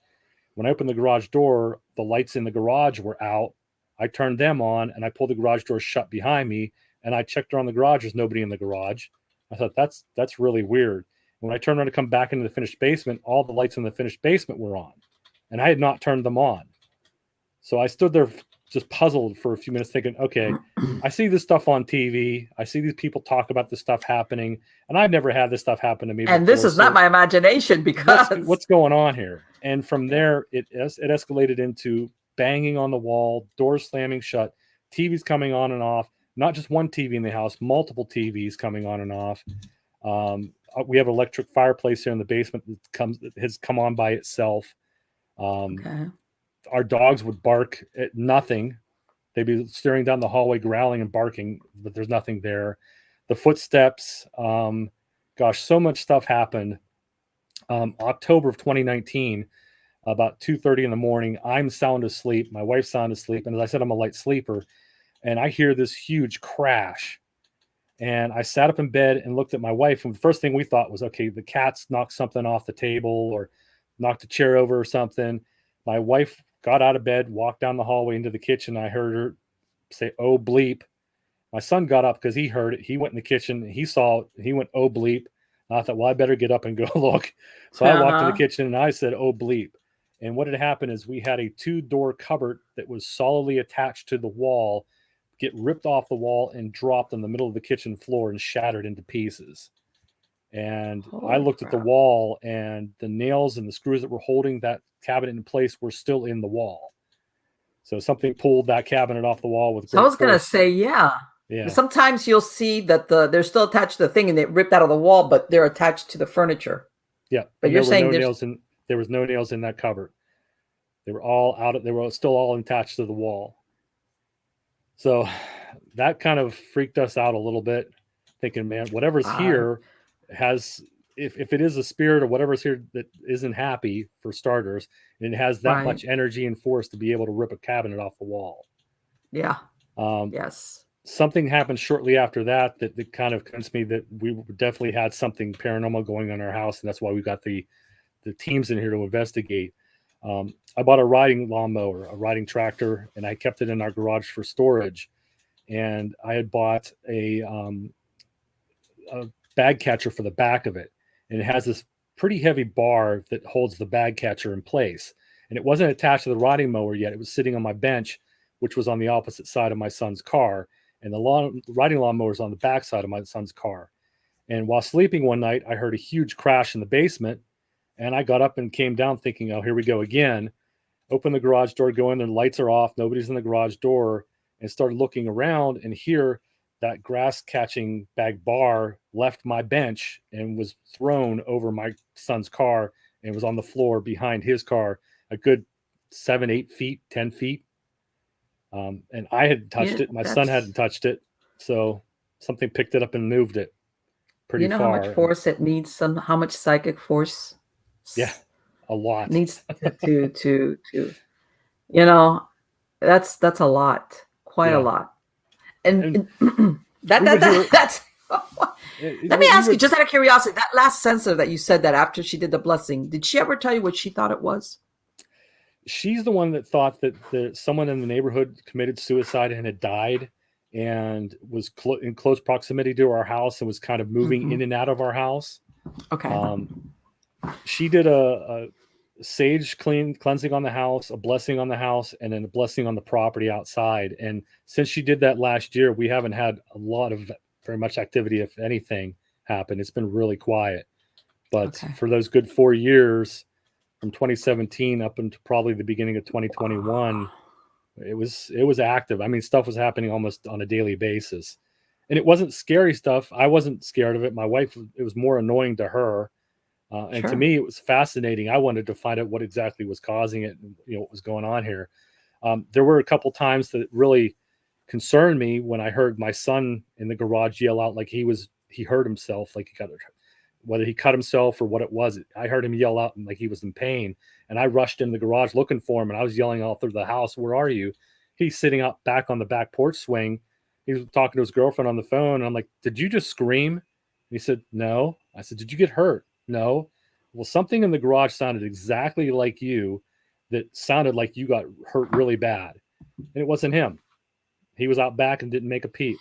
When I opened the garage door, the lights in the garage were out. I turned them on and I pulled the garage door shut behind me, and I checked around the garage. There's nobody in the garage. I thought that's really weird. When I turned around to come back into the finished basement, all the lights in the finished basement were on, and I had not turned them on. So I stood there just puzzled for a few minutes thinking, okay, I see this stuff on TV. I see these people talk about this stuff happening, and I've never had this stuff happen to me before. And this is not my imagination, because what's going on here? And from there, it escalated into banging on the wall, doors slamming shut, TVs coming on and off, not just one TV in the house, multiple TVs coming on and off. We have an electric fireplace here in the basement that has come on by itself. Our dogs would bark at nothing. They'd be staring down the hallway, growling and barking, but there's nothing there. The footsteps, so much stuff happened. October of 2019, about 2:30 in the morning, I'm sound asleep. My wife's sound asleep. And as I said, I'm a light sleeper. And I hear this huge crash. And I sat up in bed and looked at my wife. And the first thing we thought was, okay, the cat's knocked something off the table or knocked a chair over or something. My wife got out of bed, walked down the hallway into the kitchen. I heard her say, "Oh, bleep." My son got up because he heard it. He went in the kitchen. He saw it. He went, "Oh, bleep." And I thought, well, I better get up and go look. So I walked to the kitchen and I said, "Oh, bleep." And what had happened is we had a 2-door cupboard that was solidly attached to the wall get ripped off the wall and dropped in the middle of the kitchen floor and shattered into pieces. And I looked at the wall, and the nails and the screws that were holding that cabinet in place were still in the wall. So something pulled that cabinet off the wall with great I was going to force. say, yeah. Sometimes you'll see that they're still attached to the thing and they ripped out of the wall, but they're attached to the furniture. Yeah. But you're saying there was no nails in that cupboard. They were all they were still all attached to the wall. So that kind of freaked us out a little bit, thinking, man, whatever's here has, if it is a spirit or whatever's here that isn't happy, for starters, and it has that much energy and force to be able to rip a cabinet off the wall. Yeah. Yes. Something happened shortly after that kind of convinced me that we definitely had something paranormal going on in our house, and that's why we got the teams in here to investigate. I bought a riding lawnmower, a riding tractor, and I kept it in our garage for storage. And I had bought a bag catcher for the back of it, and it has this pretty heavy bar that holds the bag catcher in place. And it wasn't attached to the riding mower yet. It was sitting on my bench, which was on the opposite side of my son's car. And the riding lawnmower was on the back side of my son's car. And while sleeping one night, I heard a huge crash in the basement. And I got up and came down thinking, oh, here we go again. Open the garage door, go in there, lights are off, nobody's in the garage door, and started looking around, and here that grass catching bag bar left my bench and was thrown over my son's car and was on the floor behind his car, a good 7, 8 feet, 10 feet. And I hadn't touched it. My son hadn't touched it. So something picked it up and moved it pretty far. How much force it needs, how much psychic force? Yeah, a lot. Needs to that's a lot, quite a lot. And that's let me ask you, just out of curiosity, that last sensor that you said that after she did the blessing, did she ever tell you what she thought it was? She's the one that thought that someone in the neighborhood committed suicide and had died and was in close proximity to our house and was kind of moving in and out of our house. Okay. She did a sage cleansing on the house, a blessing on the house, and then a blessing on the property outside. And since she did that last year, we haven't had a lot of very much activity, if anything, happen. It's been really quiet. But for those good 4 years, from 2017 up into probably the beginning of 2021, it was active. I mean, stuff was happening almost on a daily basis. And it wasn't scary stuff. I wasn't scared of it. My wife, it was more annoying to her. And to me, it was fascinating. I wanted to find out what exactly was causing it and what was going on here. There were a couple times that really concerned me when I heard my son in the garage yell out like he hurt himself, like whether he cut himself or what it was. I heard him yell out like he was in pain. And I rushed into the garage looking for him, and I was yelling all through the house, "Where are you?" He's sitting out back on the back porch swing. He was talking to his girlfriend on the phone. And I'm like, "Did you just scream?" And he said, "No." I said, "Did you get hurt?" "No." Well, something in the garage sounded exactly like you, that sounded like you got hurt really bad. And it wasn't him. He was out back and didn't make a peep.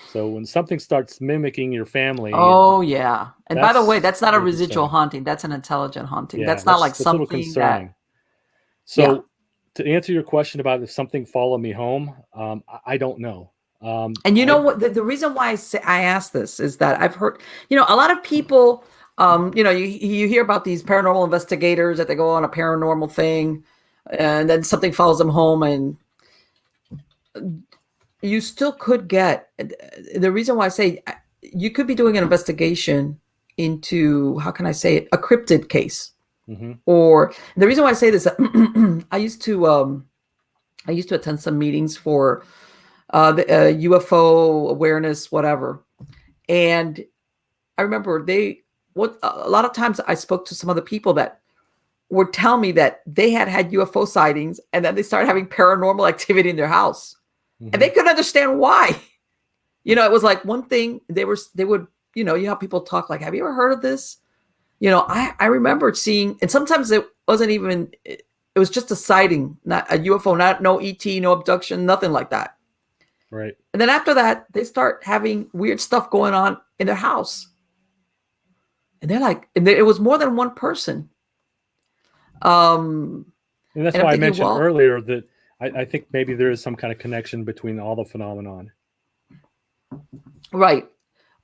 So when something starts mimicking your family. Oh, yeah. And by the way, that's not a residual haunting. That's an intelligent haunting. Yeah, that's not like something concerning. So to answer your question about if something followed me home, I don't know. And you know what? The reason why I ask this is that I've heard, a lot of people, you hear about these paranormal investigators that they go on a paranormal thing and then something follows them home, and you still could get, the reason why I say you could be doing an investigation into, how can I say it, a cryptid case. Or the reason why I say this, I used to attend some meetings for the UFO awareness, whatever. And I remember a lot of times I spoke to some of the people that would tell me that they had UFO sightings, and then they started having paranormal activity in their house. And they couldn't understand why. It was like one thing they would, you know how people talk like, have you ever heard of this? I remembered seeing, and sometimes it wasn't even, it was just a sighting, not a UFO, no ET, no abduction, nothing like that. Right. And then after that, they start having weird stuff going on in their house. And they're like, it was more than one person. And that's why I mentioned earlier that I think maybe there is some kind of connection between all the phenomenon. Right.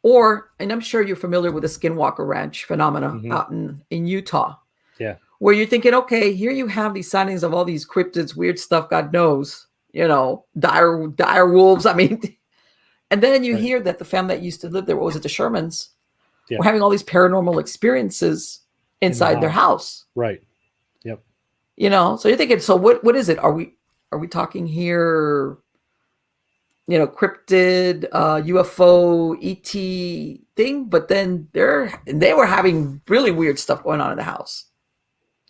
And I'm sure you're familiar with the Skinwalker Ranch phenomena out in Utah. Yeah. Where you're thinking, okay, here you have these sightings of all these cryptids, weird stuff, God knows, dire wolves. I mean, and then you hear that the family that used to live there, what was it, the Shermans, were having all these paranormal experiences inside their house. Right. Yep. So you're thinking, so what is it? Are we talking here cryptid, UFO, ET thing, but then they were having really weird stuff going on in the house.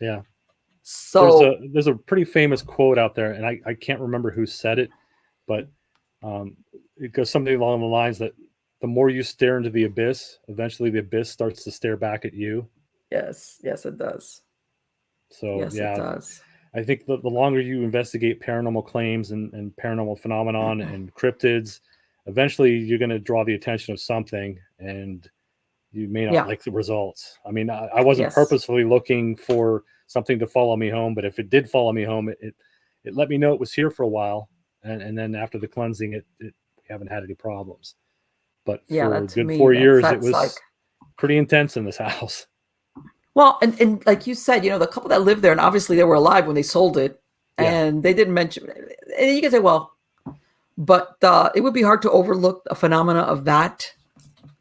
Yeah. So There's a pretty famous quote out there, and I can't remember who said it, but it goes something along the lines that the more you stare into the abyss, eventually the abyss starts to stare back at you. yes, it does. So Yes, it yeah, does. I think the longer you investigate paranormal claims and paranormal phenomenon and cryptids, eventually you're going to draw the attention of something, and you may not Yeah. like the results. I mean, I wasn't Yes. purposefully looking for something to follow me home, but if it did follow me home, it let me know it was here for a while, and then after the cleansing, we haven't had any problems. But Yeah, for that a to good me, 4 years, it that's like, was pretty intense in this house. well, and like you said, the couple that lived there, and obviously they were alive when they sold it, Yeah. and they didn't mention. And you can say, well, but it would be hard to overlook a phenomena of that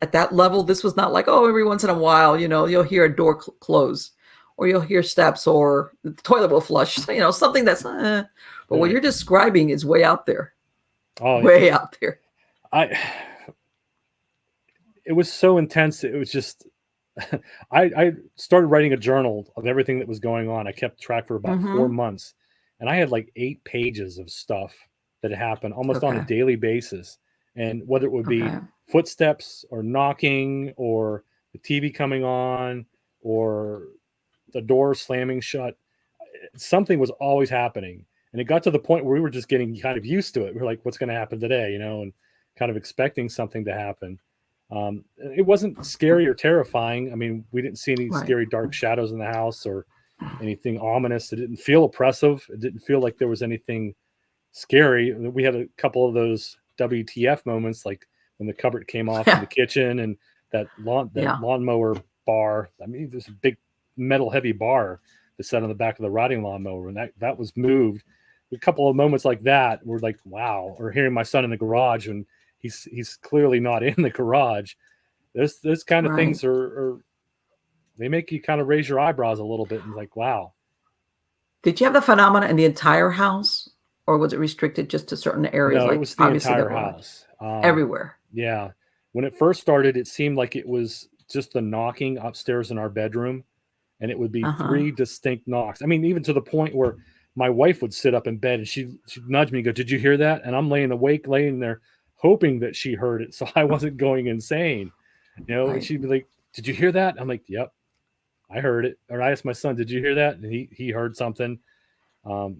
at that level. This was not like, oh, every once in a while, you'll hear a door close, or you'll hear steps, or the toilet will flush. Something that's. But what you're describing is way out there. Oh, way out there. It was so intense. It was just. I started writing a journal of everything that was going on. I kept track for about 4 months, and I had like 8 pages of stuff that happened almost on a daily basis. And whether it would be footsteps or knocking or the TV coming on or the door slamming shut, something was always happening. And it got to the point where we were just getting kind of used to it. We were like, what's going to happen today? And kind of expecting something to happen. It wasn't scary or terrifying. I mean, we didn't see any scary dark shadows in the house or anything ominous. It didn't feel oppressive. It didn't feel like there was anything scary. We had a couple of those WTF moments, like when the cupboard came off in the kitchen and that lawnmower bar. I mean, there's a big metal heavy bar that sat on the back of the riding lawnmower, and that was moved. A couple of moments like that were like, wow. Or hearing my son in the garage and he's clearly not in the garage. Those kind of things are they make you kind of raise your eyebrows a little bit and like, wow. Did you have the phenomena in the entire house, or was it restricted just to certain areas? No, like it was the entire house. Everywhere. Yeah. When it first started, it seemed like it was just the knocking upstairs in our bedroom, and it would be 3 distinct knocks. I mean, even to the point where my wife would sit up in bed and she'd nudge me and go, "Did you hear that?" And I'm laying there hoping that she heard it so I wasn't going insane. She'd be like, "Did you hear that?" I'm like, "Yep, I heard it." Or I asked my son, "Did you hear that?" And he heard something. That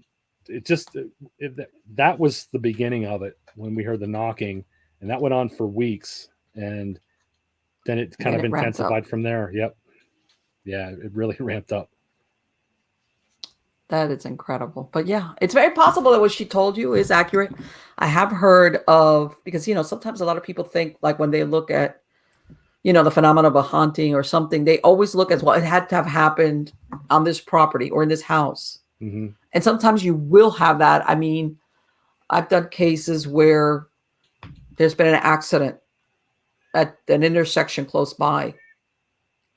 was the beginning of it when we heard the knocking, and that went on for weeks, and then it kind of intensified from there. Yep. Yeah, it really ramped up. That is incredible. But yeah, it's very possible that what she told you is accurate. I have heard of, because, sometimes a lot of people think, like, when they look at, the phenomenon of a haunting or something, they always look at, well, it had to have happened on this property or in this house. Mm-hmm. And sometimes you will have that. I mean, I've done cases where there's been an accident at an intersection close by,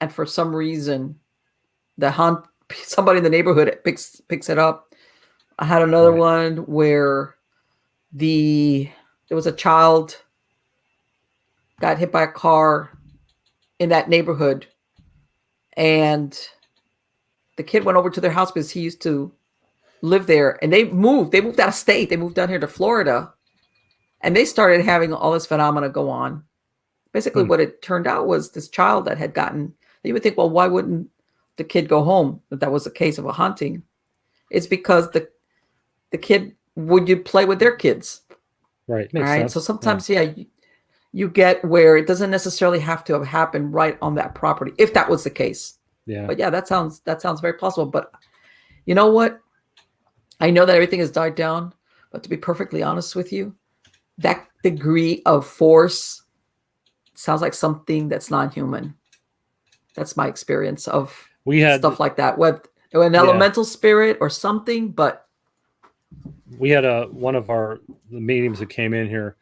and for some reason, somebody in the neighborhood picks it up. I had another one where there was a child got hit by a car in that neighborhood, and the kid went over to their house because he used to live there, and they moved out of state. They moved down here to Florida, and they started having all this phenomena go on. Basically, what it turned out was this child that had gotten, you would think, well, why wouldn't the kid go home if that was a case of a haunting? It's because the kid would play with their kids. Right. Makes sense. So sometimes, you get where it doesn't necessarily have to have happened right on that property, if that was the case. Yeah. But yeah, that sounds very possible. But you know what? I know that everything has died down, but to be perfectly honest with you, that degree of force sounds like something that's non-human. That's my experience of stuff like that. Whether an elemental spirit or something, but we had one of the mediums that came in here.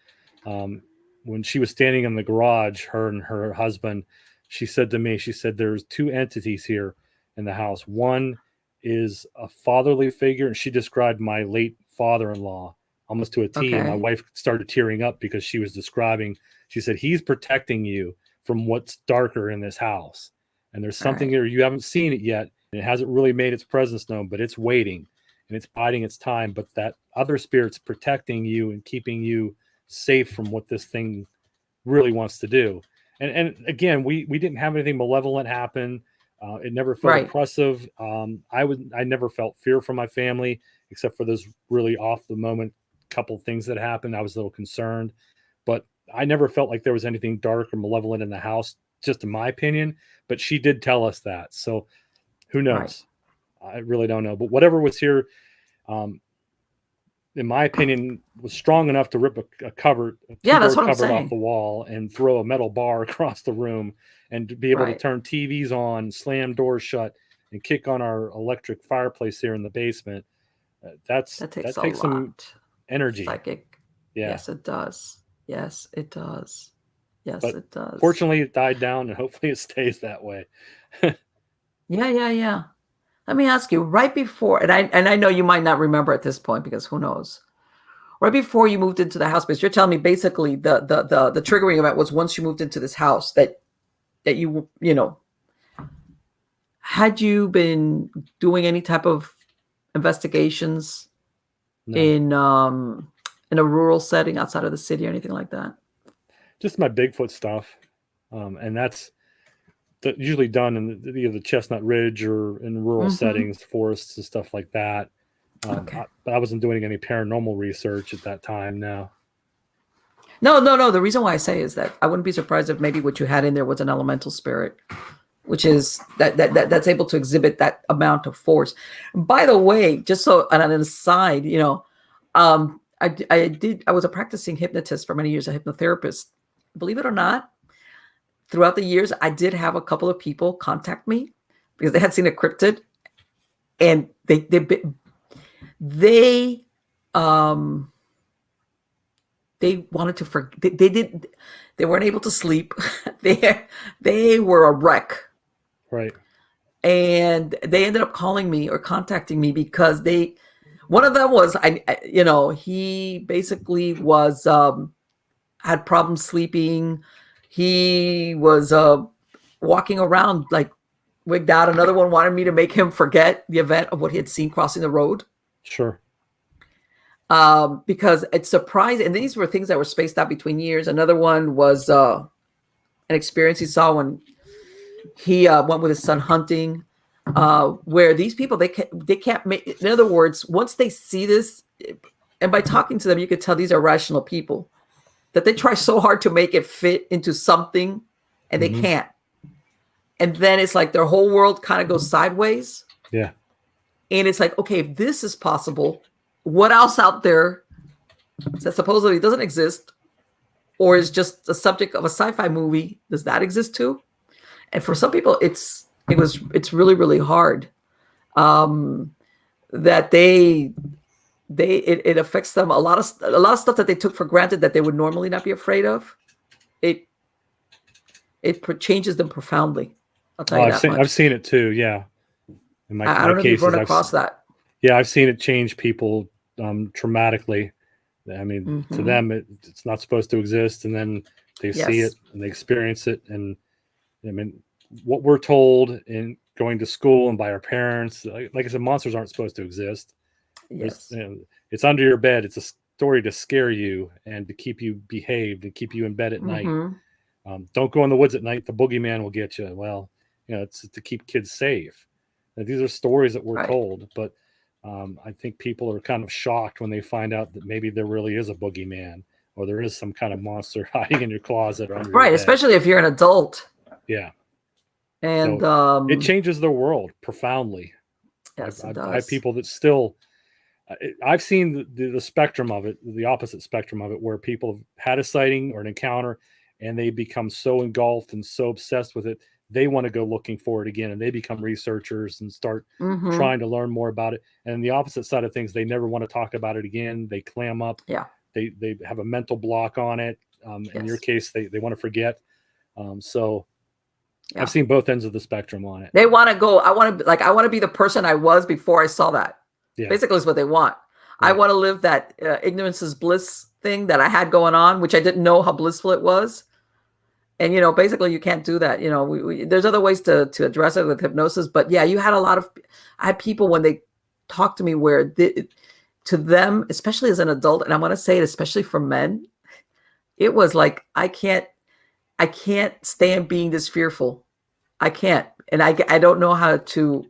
When she was standing in the garage, her and her husband, she said to me, there's 2 entities here in the house. One is a fatherly figure, and she described my late father-in-law almost to a T. And my Okay. wife started tearing up because she was describing, she said, he's protecting you from what's darker in this house. And there's something Right. here, you haven't seen it yet. And it hasn't really made its presence known, but it's waiting and it's biding its time. But that other spirit's protecting you and keeping you safe from what this thing really wants to do. And again, we didn't have anything malevolent happen. It never felt Right. oppressive. I never felt fear from my family, except for those really off the moment couple things that happened. I was a little concerned, but I never felt like there was anything dark or malevolent in the house, just in my opinion. But she did tell us that. So who Right. knows? I really don't know. But whatever was here, in my opinion, was strong enough to rip a Yeah, that's keyboard what I'm cupboard off saying. the wall and throw a metal bar across the room, and to be able to Right. turn TVs on, slam doors shut, and kick on our electric fireplace here in the basement. That That takes a takes some lot. energy. Psychic. Yeah. Yes, it does. Yes, it does. Yes, But it does. fortunately, it died down, and hopefully it stays that way. Yeah. Let me ask you, right before, and I know you might not remember at this point because who knows. Right before you moved into the house, because you're telling me basically the triggering event was once you moved into this house that you had you been doing any type of investigations No, in a rural setting outside of the city or anything like that? just my Bigfoot stuff, and that's usually done in either the Chestnut Ridge or in rural settings, forests and stuff like that. Okay. But I wasn't doing any paranormal research at that time. No. No. The reason why I say is that I wouldn't be surprised if maybe what you had in there was an elemental spirit, which is that's able to exhibit that amount of force. By the way, just so on an aside, I was a practicing hypnotist for many years, a hypnotherapist. Believe it or not, throughout the years, I did have a couple of people contact me because they had seen a cryptid, and they wanted to forget. They weren't able to sleep. they were a wreck. Right. And they ended up calling me or contacting me because one of them was, he basically was, had problems sleeping. He was walking around like wigged out. Another one wanted me to make him forget the event of what he had seen crossing the road. Sure. Because it's surprising. And these were things that were spaced out between years. Another one was an experience he saw when he went with his son hunting, where these people, they can't make, in other words, once they see this, and by talking to them, you could tell these are rational people, that they try so hard to make it fit into something and they can't. And then it's like their whole world kind of goes sideways. Yeah. And it's like, okay, if this is possible, what else out there that supposedly doesn't exist or is just the subject of a sci-fi movie, does that exist too? And for some people, it's really, really hard. That it affects them. A lot of stuff that they took for granted that they would normally not be afraid of. It changes them profoundly. I'll tell you that much. I've seen it too. Yeah. In I don't know if you've run across that. Yeah, I've seen it change people traumatically. I mean, to them, it's not supposed to exist, and then they see it and they experience it. And I mean, what we're told in going to school and by our parents, like I said, monsters aren't supposed to exist. Yes. It's under your bed. It's a story to scare you and to keep you behaved and keep you in bed at night. Don't go in the woods at night. The boogeyman will get you. Well, it's to keep kids safe. Now, these are stories that we're told, but I think people are kind of shocked when they find out that maybe there really is a boogeyman or there is some kind of monster hiding in your closet. Or under your bed. Especially if you're an adult. Yeah. And so it changes their world profoundly. Yes, it does. I have people that still, I've seen the spectrum of it, the opposite spectrum of it, where people have had a sighting or an encounter and they become so engulfed and so obsessed with it, they want to go looking for it again, and they become researchers and start trying to learn more about it. And the opposite side of things, they never want to talk about it again. They clam up. Yeah. They have a mental block on it. In your case, they want to forget. I've seen both ends of the spectrum on it. They want to go. I want to be the person I was before I saw that. Yeah. Basically, is what they want. I want to live that ignorance is bliss thing that I had going on, which I didn't know how blissful it was. And, basically you can't do that. There's other ways to address it with hypnosis. But yeah, I had people when they talk to me where to them, especially as an adult, and I want to say it, especially for men, it was like, I can't stand being this fearful. I can't. And I don't know how to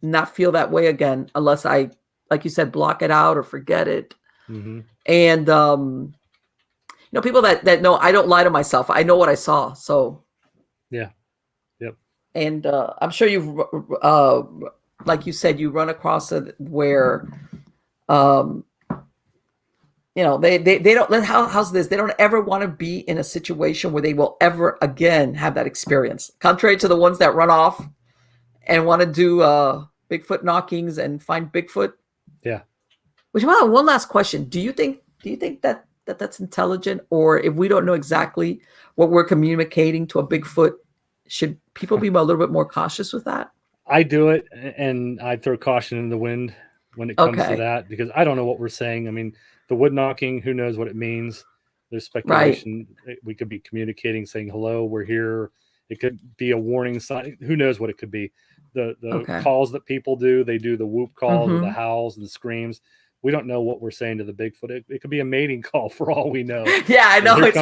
not feel that way again, unless I, like you said, block it out or forget it. Mm-hmm. And, people that know, I don't lie to myself. I know what I saw. So yeah. Yep. And I'm sure you've, like you said, you run across it where, they don't, how's this? They don't ever want to be in a situation where they will ever again have that experience. Contrary to the ones that run off and want to do Bigfoot knockings and find Bigfoot. Yeah. Which, one last question. Do you think that that's intelligent, or if we don't know exactly what we're communicating to a Bigfoot, should people be a little bit more cautious with that? I do it, and I throw caution in the wind when it comes to that, because I don't know what we're saying. I mean, the wood knocking, who knows what it means? There's speculation. Right. We could be communicating, saying, hello, we're here. It could be a warning sign. Who knows what it could be? The calls that people do, they do the whoop calls, or the howls and the screams. We don't know what we're saying to the Bigfoot. It could be a mating call for all we know. Yeah, I know. It's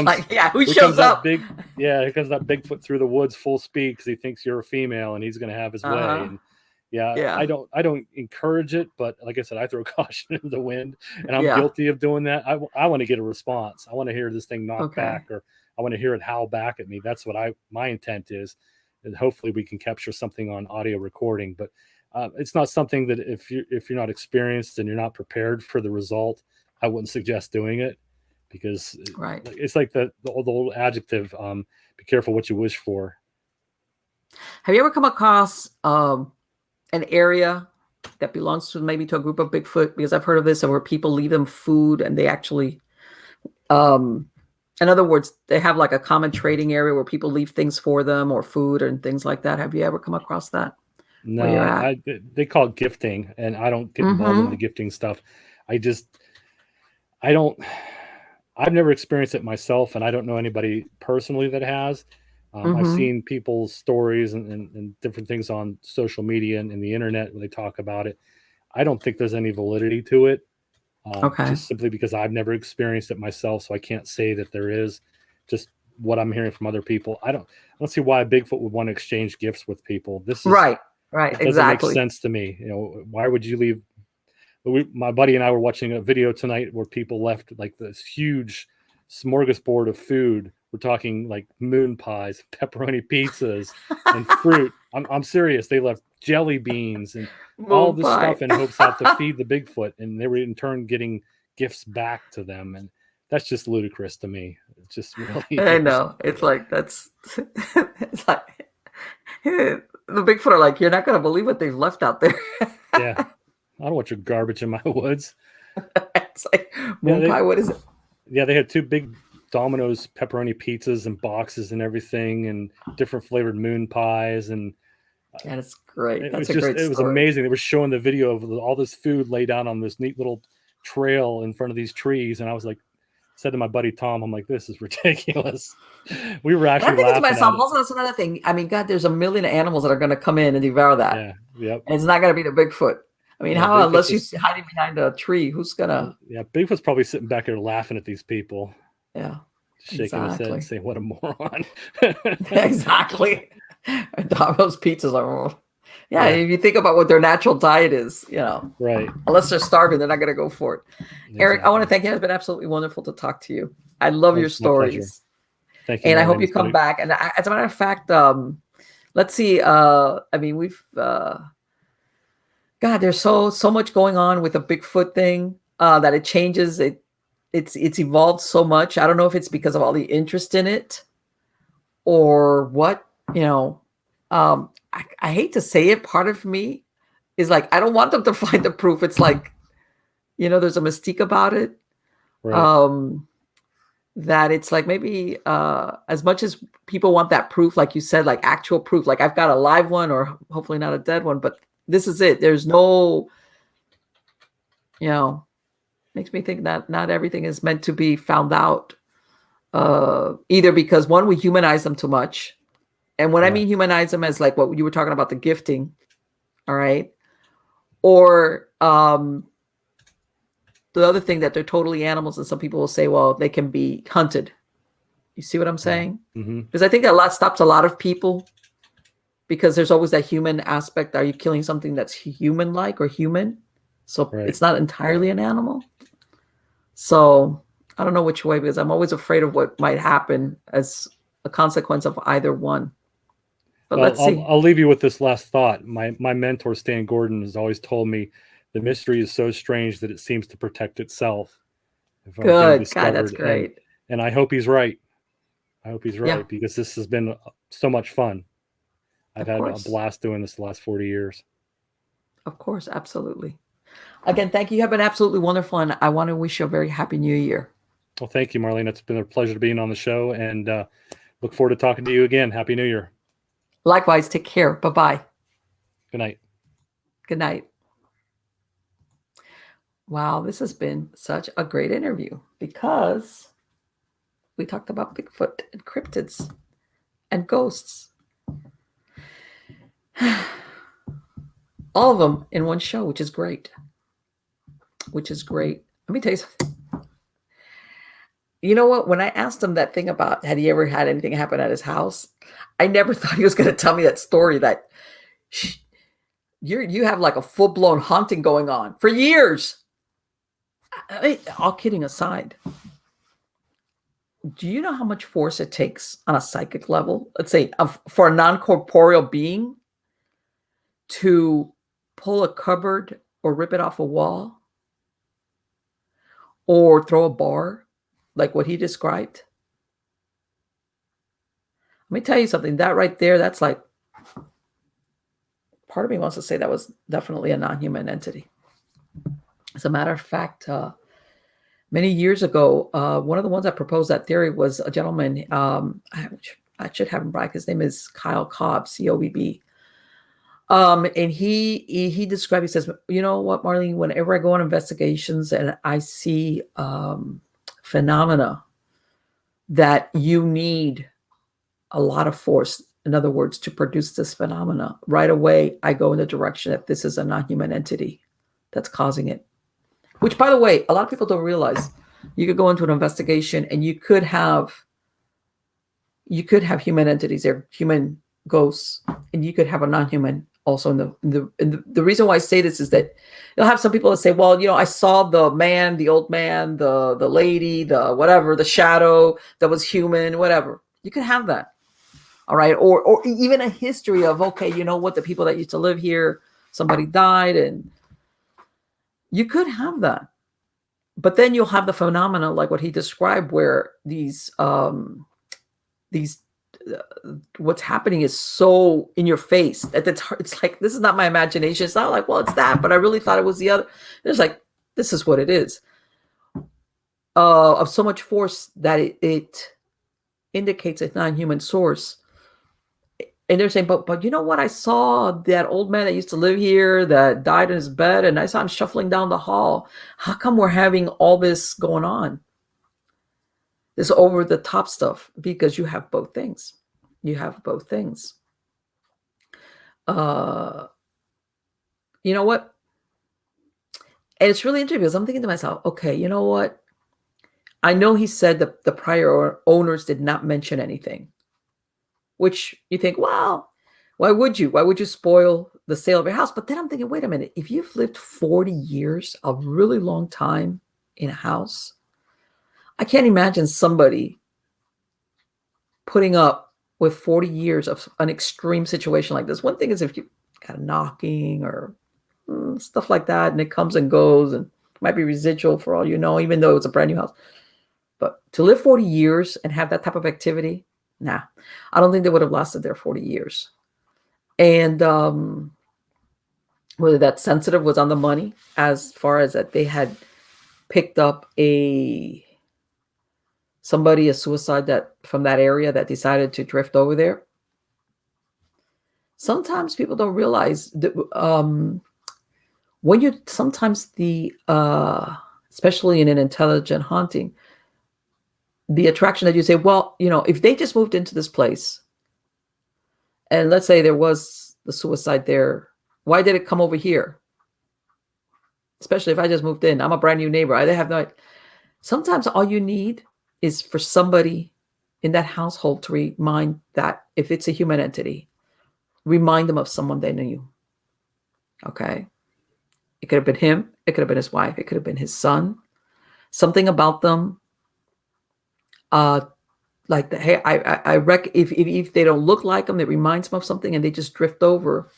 who shows up? Here comes that Bigfoot through the woods full speed because he thinks you're a female and he's going to have his way. And I don't encourage it, but like I said, I throw caution into the wind, and I'm guilty of doing that. I want to get a response. I want to hear this thing knock back, or I want to hear it howl back at me. That's what my intent is. And hopefully we can capture something on audio recording, but it's not something that if you're not experienced and you're not prepared for the result, I wouldn't suggest doing it, because it's like the old adjective, be careful what you wish for. Have you ever come across an area that belongs to maybe to a group of Bigfoot? Because I've heard of this, where people leave them food and they actually, in other words, they have like a common trading area where people leave things for them, or food and things like that. Have you ever come across that? No, they call it gifting, and I don't get involved in the gifting stuff. I've never experienced it myself, and I don't know anybody personally that has. I've seen people's stories and different things on social media and the internet when they talk about it. I don't think there's any validity to it. Just simply because I've never experienced it myself, so I can't say that there is. Just what I'm hearing from other people. I don't see why a Bigfoot would want to exchange gifts with people. This is right. It doesn't make sense to me. Why would you leave? My buddy and I were watching a video tonight where people left like this huge smorgasbord of food. We're talking like moon pies, pepperoni pizzas, and fruit. I'm serious. They left jelly beans and all this stuff in hopes to feed the Bigfoot, and they were in turn getting gifts back to them. And that's just ludicrous to me. It's just really. I know. It's like it's like. The Bigfoot are like, you're not going to believe what they've left out there. Yeah. I don't want your garbage in my woods. It's like, moon pie, what is it? Yeah, they had 2 big Domino's pepperoni pizzas and boxes and everything, and different flavored moon pies. And that's great. It was amazing. They were showing the video of all this food laid out on this neat little trail in front of these trees. And I was like, said to my buddy Tom, I'm like, this is ridiculous. We were actually laughing to myself. Also, that's another thing. I mean, God, there's a million animals that are going to come in and devour that. Yeah, yep. And it's not going to be the Bigfoot. I mean, how unless you're hiding behind a tree, who's gonna? Yeah, Bigfoot's probably sitting back there laughing at these people. Yeah, shaking his head and saying, "What a moron!" Exactly. Domino's pizzas are. Yeah, if you think about what their natural diet is, right? Unless they're starving, they're not going to go for it. Exactly. Eric, I want to thank you. It's been absolutely wonderful to talk to you. I love your stories. Thank you. And I hope you come back. And as a matter of fact, let's see. I mean, we've God, there's so much going on with the Bigfoot thing that it changes. It's evolved so much. I don't know if it's because of all the interest in it or what. I hate to say it. Part of me is like, I don't want them to find the proof. It's like, there's a mystique about it. Right. That it's like maybe as much as people want that proof, like you said, like actual proof, like I've got a live one or hopefully not a dead one, but this is it. There's no, Makes me think that not everything is meant to be found out. Either because one, we humanize them too much. And when I Yeah. mean humanize them as like what you were talking about, the gifting, all right? Or the other thing that they're totally animals, and some people will say, well, they can be hunted. You see what I'm Yeah. saying? Mm-hmm. Because I think that stops a lot of people because there's always that human aspect. Are you killing something that's human-like or human? So Right. it's not entirely an animal. So I don't know which way, because I'm always afraid of what might happen as a consequence of either one. But Well, let's see. I'll leave you with this last thought. My mentor Stan Gordon has always told me the mystery is so strange that it seems to protect itself from being Good. God, that's discovered. great. And I hope he's right. I hope he's Yeah, right, because this has been so much fun. I've of had a course. blast doing this the last 40 years. Of course. Absolutely. Again, thank you. You have been absolutely wonderful. And I want to wish you a very happy new year. Well, thank you, Marlene. It's been a pleasure being on the show, and look forward to talking to you again. Happy New Year. Likewise, take care. Bye-bye. Good night. Good night. Wow, this has been such a great interview because we talked about Bigfoot and cryptids and ghosts. All of them in one show, which is great. Which is great. Let me tell you something. You know what? When I asked him that thing about had he ever had anything happen at his house, I never thought he was going to tell me that story that you have like a full-blown haunting going on for years. All kidding aside, do you know how much force it takes on a psychic level? Let's say for a non-corporeal being to pull a cupboard or rip it off a wall or throw a bar like what he described? Let me tell you something. That right there, that's like, part of me wants to say that was definitely a non-human entity. As a matter of fact, many years ago, one of the ones that proposed that theory was a gentleman. I should have him right. His name is Kyle Cobb, Cobb. And he described. He says, "You know what, Marlene? Whenever I go on investigations and I see phenomena that you need a lot of force, in other words, to produce this phenomena, right away I go in the direction that this is a non-human entity that's causing it." Which, by the way, a lot of people don't realize. You could go into an investigation and you could have human entities there, human ghosts, and you could have a non-human also the reason why I say this is that you'll have some people that say, well, I saw the man, the old man, the lady, the whatever, the shadow that was human, whatever. You could have that. All right. Or even a history of, okay, you know what, the people that used to live here, somebody died, and you could have that. But then you'll have the phenomena like what he described, where these what's happening is so in your face that it's like, this is not my imagination. It's not like, well, it's that, but I really thought it was the other. It's like, this is what it is. Of so much force that it indicates a non-human source. And they're saying, but you know what? I saw that old man that used to live here that died in his bed, and I saw him shuffling down the hall. How come we're having all this going on? This over the top stuff, because you have both things. You have both things. You know what? And it's really interesting because I'm thinking to myself, okay, you know what? I know he said that the prior owners did not mention anything, which you think, well, why would you? Why would you spoil the sale of your house? But then I'm thinking, wait a minute. If you've lived 40 years, a really long time in a house, I can't imagine somebody putting up with 40 years of an extreme situation like this. One thing is if you got a knocking or stuff like that, and it comes and goes, and it might be residual for all you know, even though it's a brand new house. But to live 40 years and have that type of activity, nah, I don't think they would have lasted there 40 years. And whether that sensitive was on the money, as far as that they had picked up a suicide that from that area that decided to drift over there. Sometimes people don't realize that when you sometimes it's especially in an intelligent haunting, the attraction that you say, well, if they just moved into this place, and let's say there was the suicide there, why did it come over here? Especially if I just moved in, I'm a brand new neighbor. I have no. Sometimes all you need is for somebody in that household to remind that if it's a human entity, remind them of someone they knew. Okay. It could have been him. It could have been his wife. It could have been his son. Something about them. Like the, hey, I if they don't look like them, it reminds them of something, and they just drift over.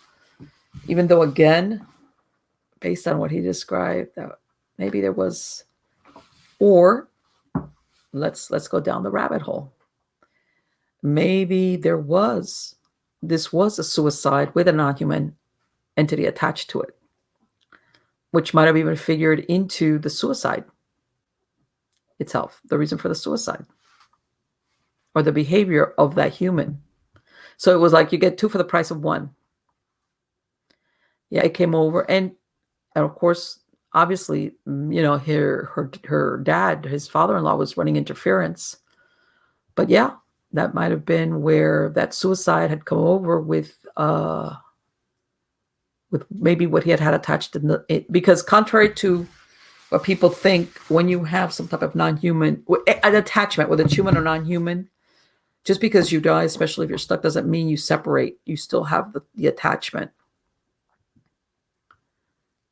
Even though, again, based on what he described, that maybe there was, or let's go down the rabbit hole. Maybe this was a suicide with a non-human entity attached to it, which might have even figured into the suicide itself, the reason for the suicide, or the behavior of that human. So it was like you get two for the price of one. Yeah, it came over, and of course, obviously, her dad, his father-in-law, was running interference. But yeah, that might have been where that suicide had come over with maybe what he had attached in because contrary to what people think, when you have some type of non-human, an attachment, whether it's human or non-human, just because you die, especially if you're stuck, doesn't mean you separate. You still have the attachment.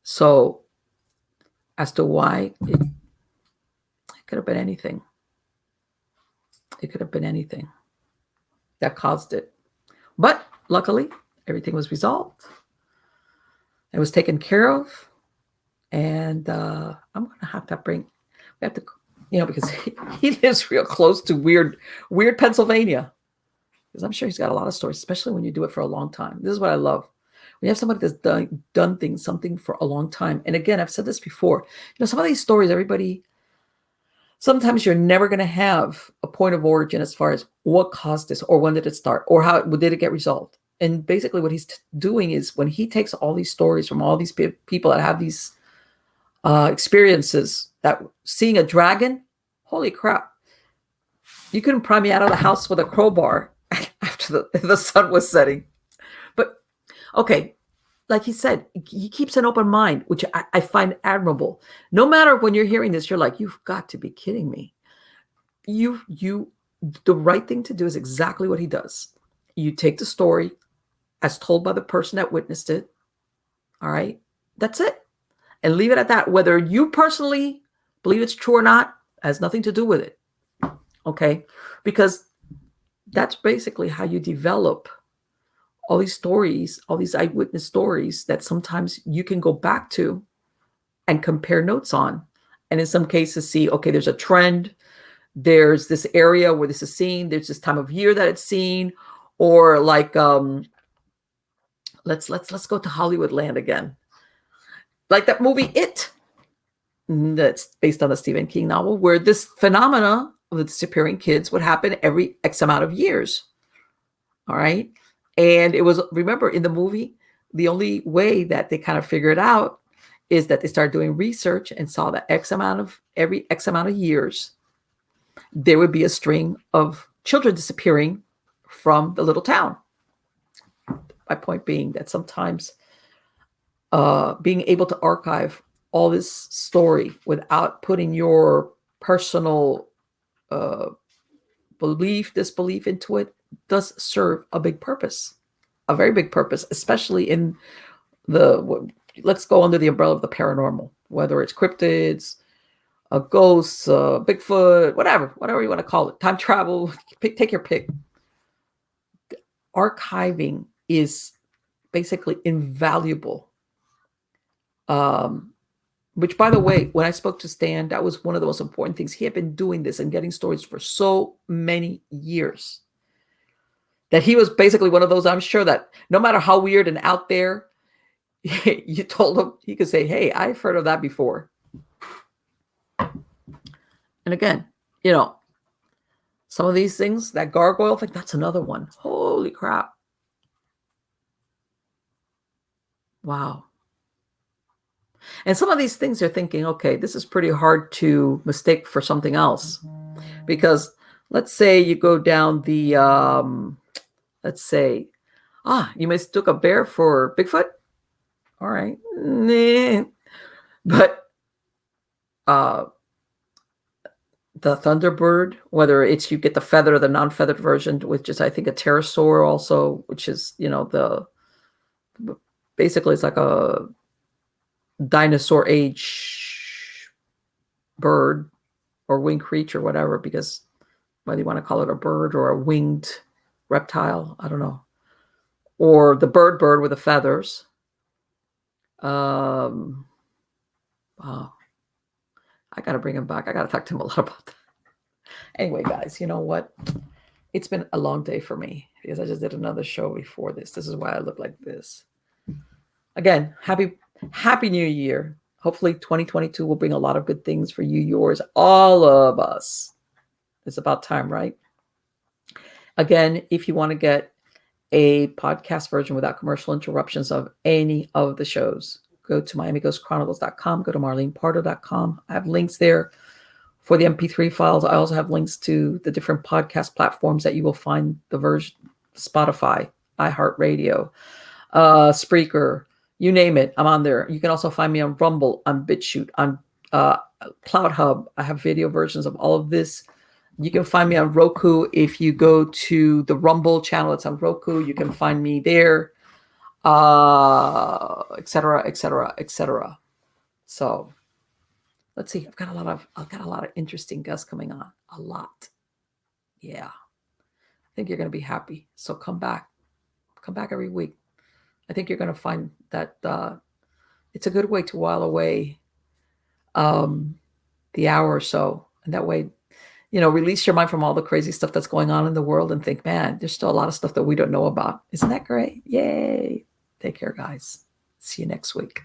So as to why, it could have been anything. It could have been anything that caused it. But luckily, everything was resolved. It was taken care of. And I'm going to have to we have to, because he lives real close to weird Pennsylvania. Because I'm sure he's got a lot of stories, especially when you do it for a long time. This is what I love. When you have somebody that's done something for a long time. And again, I've said this before. Some of these stories, sometimes you're never going to have a point of origin as far as what caused this, or when did it start, or how did it get resolved. And basically what he's doing is, when he takes all these stories from all these people that have these experiences, that seeing a dragon, holy crap, you couldn't pry me out of the house with a crowbar after the sun was setting. But okay, like he said, he keeps an open mind, which I find admirable. No matter when you're hearing this, you're like, you've got to be kidding me. The right thing to do is exactly what he does. You take the story as told by the person that witnessed it. All right, that's it. And leave it at that. Whether you personally believe it's true or not has nothing to do with it. Okay? Because that's basically how you develop all these stories, all these eyewitness stories that sometimes you can go back to and compare notes on. And in some cases see, okay, there's a trend. There's this area where this is seen. There's this time of year that it's seen. Or like, let's go to Hollywood land again. Like that movie, It, that's based on the Stephen King novel, where this phenomena of the disappearing kids would happen every X amount of years. All right. And it was, remember, in the movie, the only way that they kind of figured out is that they started doing research and saw that every X amount of years, there would be a string of children disappearing from the little town. My point being that sometimes being able to archive all this story without putting your personal belief, disbelief into it, does serve a big purpose, a very big purpose, especially in let's go under the umbrella of the paranormal, whether it's cryptids, ghosts, Bigfoot, whatever you want to call it, time travel, take your pick. Archiving is basically invaluable. Which, by the way, when I spoke to Stan, that was one of the most important things. He had been doing this and getting stories for so many years that he was basically one of those, I'm sure, that no matter how weird and out there you told him, he could say, hey, I've heard of that before. And again, some of these things, that gargoyle thing, that's another one. Holy crap. Wow. And some of these things they're thinking, okay, this is pretty hard to mistake for something else. Because let's say you go down the, let's say, you mistook a bear for Bigfoot. All right. Nah. But the Thunderbird, whether it's you get the feathered or the non-feathered version, which is I think a pterosaur also, which is, basically it's like a dinosaur age bird or winged creature, whatever, because whether you want to call it a bird or a winged reptile, I don't know. Or the bird with the feathers. Wow. I got to bring him back. I got to talk to him a lot about that. Anyway, guys, you know what? It's been a long day for me because I just did another show before this. This is why I look like this. Again, happy New Year. Hopefully 2022 will bring a lot of good things for you, yours, all of us. It's about time, right? Again, if you want to get a podcast version without commercial interruptions of any of the shows, go to miamighostchronicles.com, go to marlenepardo.com. I have links there for the MP3 files. I also have links to the different podcast platforms that you will find the version: Spotify, iHeartRadio, Spreaker, you name it, I'm on there. You can also find me on Rumble, on BitChute, on Cloud Hub. I have video versions of all of this. You can find me on Roku. If you go to the Rumble channel, it's on Roku. You can find me there, et cetera, et cetera, et cetera. So let's see. I've got a lot of interesting guests coming on. A lot. Yeah. I think you're going to be happy. So come back. Come back every week. I think you're going to find that it's a good way to while away the hour or so. And that way, release your mind from all the crazy stuff that's going on in the world and think, man, there's still a lot of stuff that we don't know about. Isn't that great? Yay. Take care, guys. See you next week.